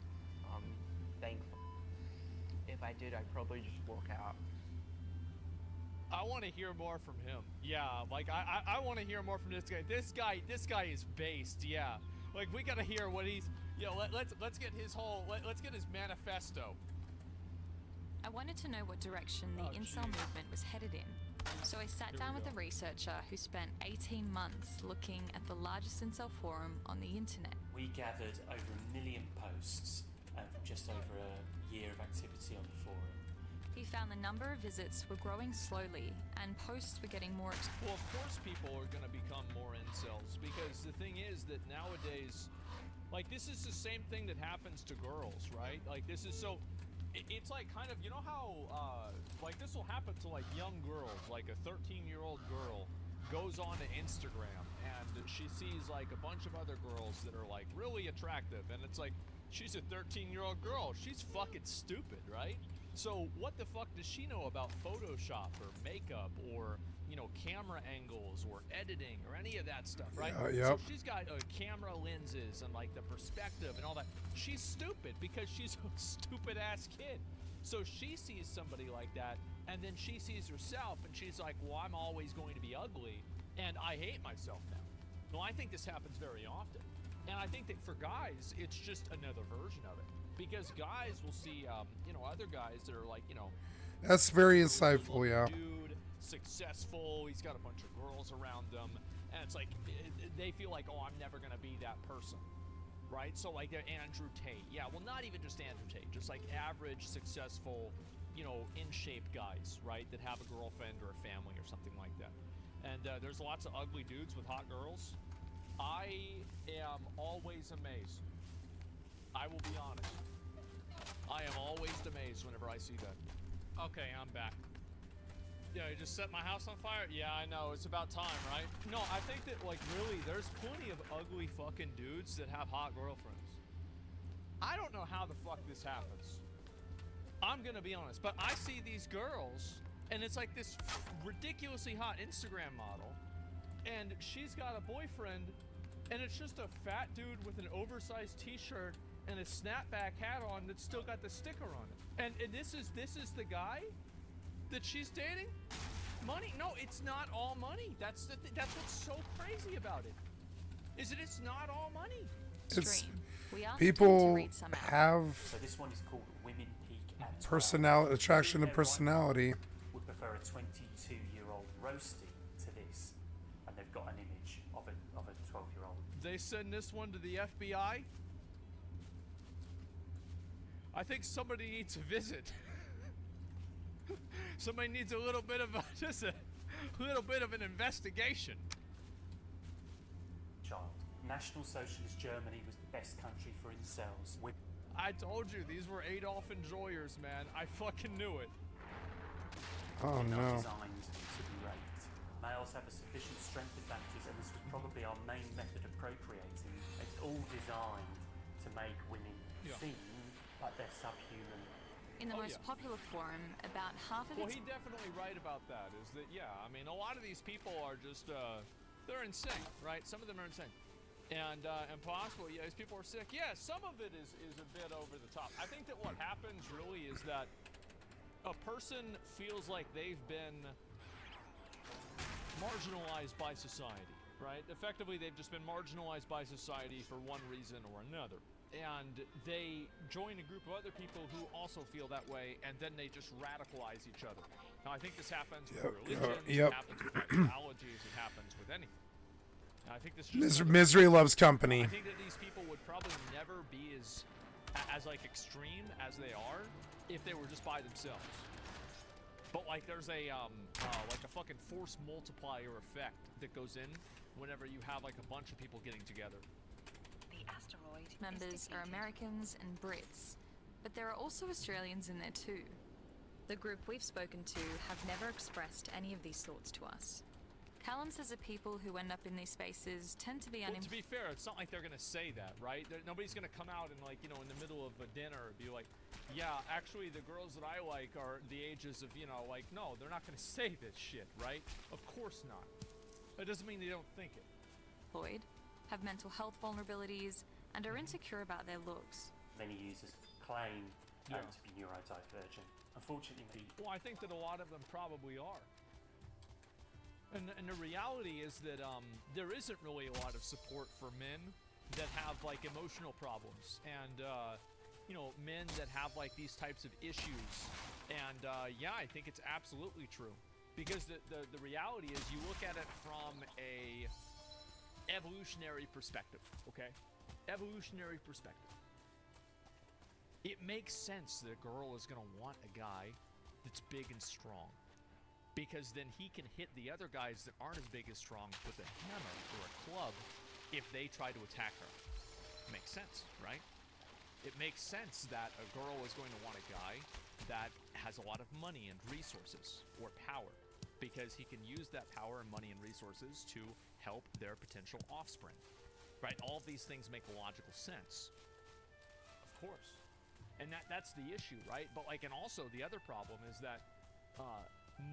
Thankfully. If I did, I'd probably just walk out. I want to hear more from him. Yeah, like I want to hear more from this guy. This guy is based. Yeah, like we gotta hear what he's. Let's get his whole. Let's get his manifesto. I wanted to know what direction the incel movement was headed in. So I sat down with a researcher who spent 18 months looking at the largest incel forum on the internet. We gathered over 1 million posts from just over a year of activity on the forum. He found the number of visits were growing slowly and posts were getting more. Well, of course people are going to become more incels, because the thing is that nowadays, like, this is the same thing that happens to girls, right? Like, this is so... It's like kind of, you know how, like this will happen to like young girls, like a 13-year-old girl goes on to Instagram and she sees like a bunch of other girls that are like really attractive, and it's like, she's a 13-year-old girl, she's fucking stupid, right? So what the fuck does she know about Photoshop or makeup or, you know, camera angles or editing or any of that stuff, right? Yep. So she's got camera lenses and like the perspective and all that. She's stupid because she's a stupid ass kid. So she sees somebody like that, and then she sees herself and she's like, well, I'm always going to be ugly and I hate myself now. Well, I think this happens very often. And I think that for guys, it's just another version of it. Because guys will see, you know, other guys that are like, you know... That's very insightful, yeah. Dude, successful, he's got a bunch of girls around him, and it's like, they feel like, oh, I'm never going to be that person, right? So like they're Andrew Tate. Yeah, well, not even just Andrew Tate, just like average, successful, you know, in-shape guys, right? That have a girlfriend or a family or something like that. And there's lots of ugly dudes with hot girls. I am always amazed. I will be honest. I am always amazed whenever I see that. Okay, I'm back. Yeah, you just set my house on fire? Yeah, I know. It's about time, right? No, I think that, like, really, there's plenty of ugly fucking dudes that have hot girlfriends. I don't know how the fuck this happens. I'm gonna be honest, but I see these girls, and it's like this ridiculously hot Instagram model, and she's got a boyfriend, and it's just a fat dude with an oversized t-shirt and a snapback hat on that's still got the sticker on it. And this is the guy that she's dating? Money? No, it's not all money. That's what's so crazy about it. Is that it's not all money. It's people have So this one is called Women Peak at 12. personality, attraction to personality. Would prefer a 22-year-old roasting to this, and they've got an image of a 12-year-old. They send this one to the FBI? I think somebody needs a visit. Somebody needs a little bit of just a little bit of an investigation. Child. National Socialist Germany was the best country for incels. I told you, these were Adolf enjoyers, man. I fucking knew it. Oh They're no. not designed to be raped. Males have a sufficient strength advantage, and this was probably our main method of procreating. It's all designed to make women seem like they're subhuman. In the most popular forum, about half of Well, its... he's definitely right about that. Is that, yeah, I mean, a lot of these people are just, they're insane, right? Some of them are insane. And impossible, yeah, these people are sick. Yeah, some of it is a bit over the top. I think that what happens really is that a person feels like they've been marginalized by society, right? Effectively, they've just been marginalized by society for one reason or another. And they join a group of other people who also feel that way, and then they just radicalize each other. Now, I think this happens with religions, it happens with ideologies, it happens with anything. And I think this just Misery loves company. I think that these people would probably never be as like extreme as they are if they were just by themselves. But like there's a like a fucking force multiplier effect that goes in whenever you have like a bunch of people getting together. The asteroid Members are Americans and Brits, but there are also Australians in there too. The group we've spoken to have never expressed any of these thoughts to us. Callum says that people who end up in these spaces tend to be Well, to be fair, it's not like they're gonna say that, right? Nobody's gonna come out and like, you know, in the middle of a dinner be like, yeah, actually the girls that I like are the ages of, you know, like, no, they're not gonna say this shit, right? Of course not. That doesn't mean they don't think it. Employed, have mental health vulnerabilities, and are insecure about their looks. Many users claim to be neurodivergent. Unfortunately, well, I think that a lot of them probably are. And the reality is that there isn't really a lot of support for men that have like emotional problems, and you know, men that have like these types of issues. And yeah, I think it's absolutely true, because the reality is you look at it from a evolutionary perspective. Okay, evolutionary perspective. It makes sense that a girl is gonna want a guy that's big and strong, because then he can hit the other guys that aren't as big as strong with a hammer or a club if they try to attack her. Makes sense, right? It makes sense that a girl is going to want a guy that has a lot of money and resources or power, because he can use that power and money and resources to help their potential offspring, right? All of these things make logical sense, of course. And that's the issue, right? But like, and also the other problem is that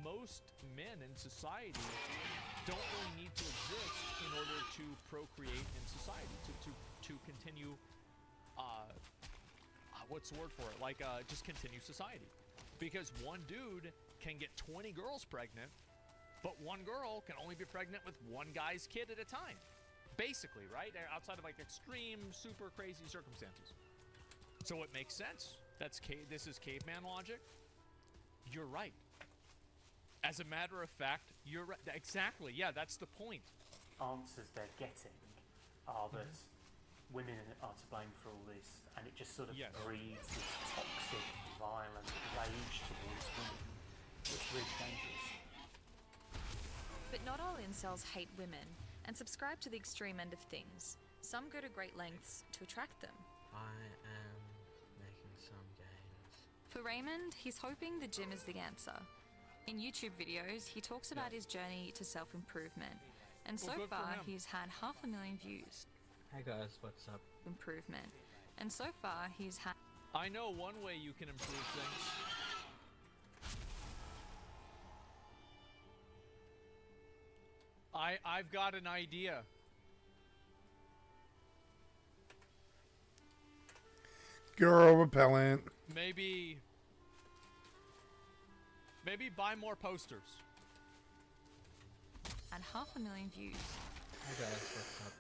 most men in society don't really need to exist in order to procreate in society, to continue, what's the word for it? Like, just continue society. Because one dude can get 20 girls pregnant, but one girl can only be pregnant with one guy's kid at a time. Basically, right? Outside of like extreme, super crazy circumstances. So it makes sense. This is caveman logic. You're right. As a matter of fact, you're right. Exactly. Yeah, that's the point. Answers they're getting are that women are to blame for all this, and it just sort of breeds this toxic, violent rage towards women. It's really dangerous. But not all incels hate women and subscribe to the extreme end of things. Some go to great lengths to attract them. I am making some gains. For Raymond, he's hoping the gym is the answer. In YouTube videos, he talks about his journey to self-improvement, and so far he's had 500,000 views. Hey guys, what's up? Improvement. And so far he's had... I know one way you can improve things. I've got an idea. Girl repellent. Maybe buy more posters. And 500,000 views. Hey guys, what's up?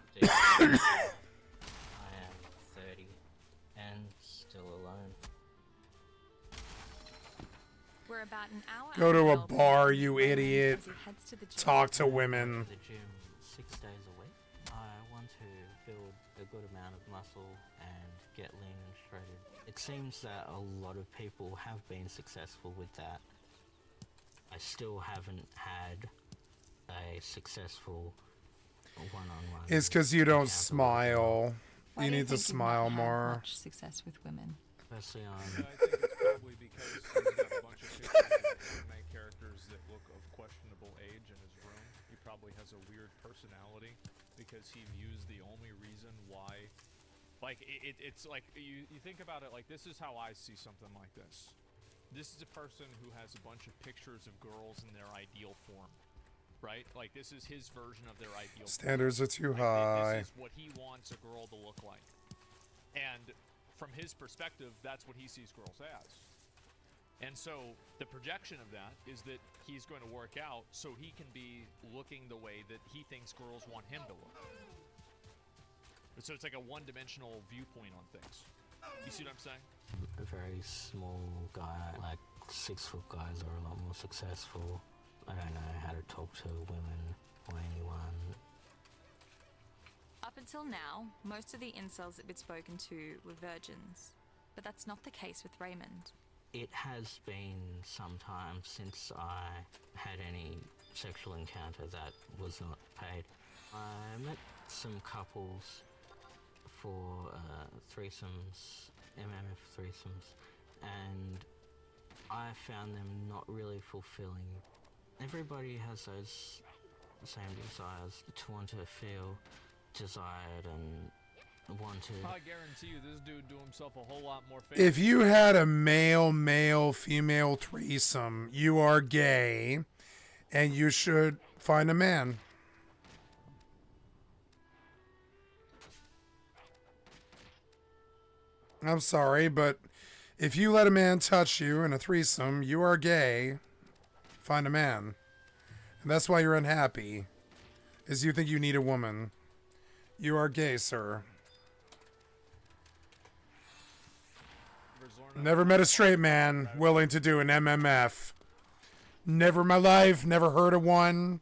I am 30 and still alone. We're about an hour. Go to a bar, you idiot. Talk to women. The gym 6 days a week. I want to build a good amount of muscle and get lean and shredded. It seems that a lot of people have been successful with that. I still haven't had a successful one-on-one. It's because you don't smile. You need to smile more. Much success with women. Especially on. I think it's probably because he's got a bunch of pictures of anime characters that look of questionable age in his room. He probably has a weird personality because he views the only reason why. Like, it's like, you think about it, like, this is how I see something like this. This is a person who has a bunch of pictures of girls in their ideal form, right? Like, this is his version of their ideal Standards form. are too Like, high. This is what he wants a girl to look like. And from his perspective, that's what he sees girls as. And so the projection of that is that he's going to work out so he can be looking the way that he thinks girls want him to look. So it's like a one-dimensional viewpoint on things. You see what I'm saying? A very small guy, like 6 foot guys are a lot more successful. I don't know how to talk to women or anyone. Up until now, most of the incels that we'd spoken to were virgins. But that's not the case with Raymond. It has been some time since I had any sexual encounter that was not paid. I met some couples for threesomes, MMF threesomes, and I found them not really fulfilling. Everybody has those same desires to want to feel desired and want to... I guarantee you this dude do himself a whole lot more favor. If you had a male, female threesome, you are gay, and you should find a man. I'm sorry, but if you let a man touch you in a threesome, you are gay. Find a man. And that's why you're unhappy, is you think you need a woman. You are gay, sir. Never met a straight man willing to do an MMF. Never in my life, never heard of one.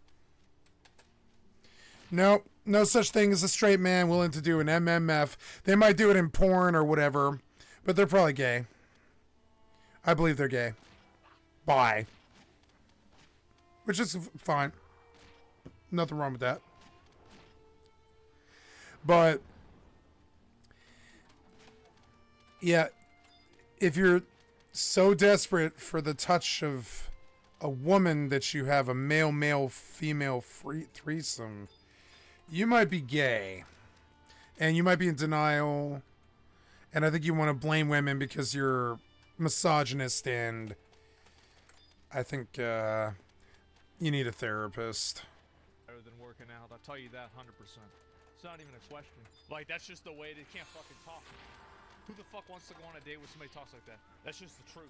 Nope, no such thing as a straight man willing to do an MMF. They might do it in porn or whatever, but they're probably gay. I believe they're gay. Bye. Which is fine. Nothing wrong with that. But, yeah, if you're so desperate for the touch of a woman that you have a male, female threesome, you might be gay. And you might be in denial. And I think you want to blame women because you're misogynist, and I think you need a therapist. Better than working out, I'll tell you that 100%. It's not even a question. Like, that's just the way they can't fucking talk. Who the fuck wants to go on a date with somebody who talks like that? That's just the truth.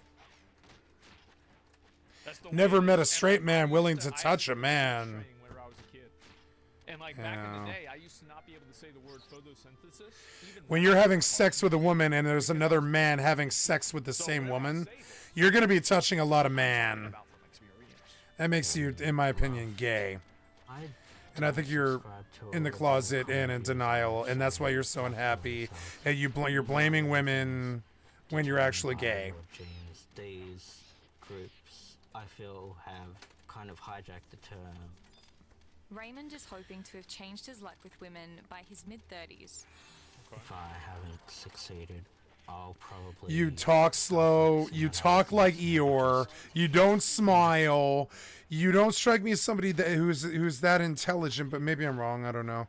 That's the Never way met a straight man willing to touch a man. Whenever I was a kid. And like back in the day, I used to not be able to say the word photosynthesis. When you're having sex with a woman and there's another man having sex with the same woman, you're going to be touching a lot of man. That makes you, in my opinion, gay. And I think you're in the closet and in denial, and that's why you're so unhappy. And you're blaming women when you're actually gay. These groups, I feel, have kind of hijacked the term. Raymond is hoping to have changed his luck with women by his mid-30s. If I haven't succeeded, I'll probably... You talk slow, you talk like Eeyore, you don't smile, you don't strike me as somebody who's that intelligent, but maybe I'm wrong, I don't know.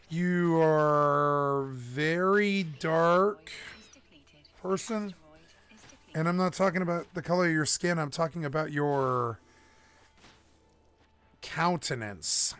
You are very dark person, and I'm not talking about the color of your skin, I'm talking about your countenance.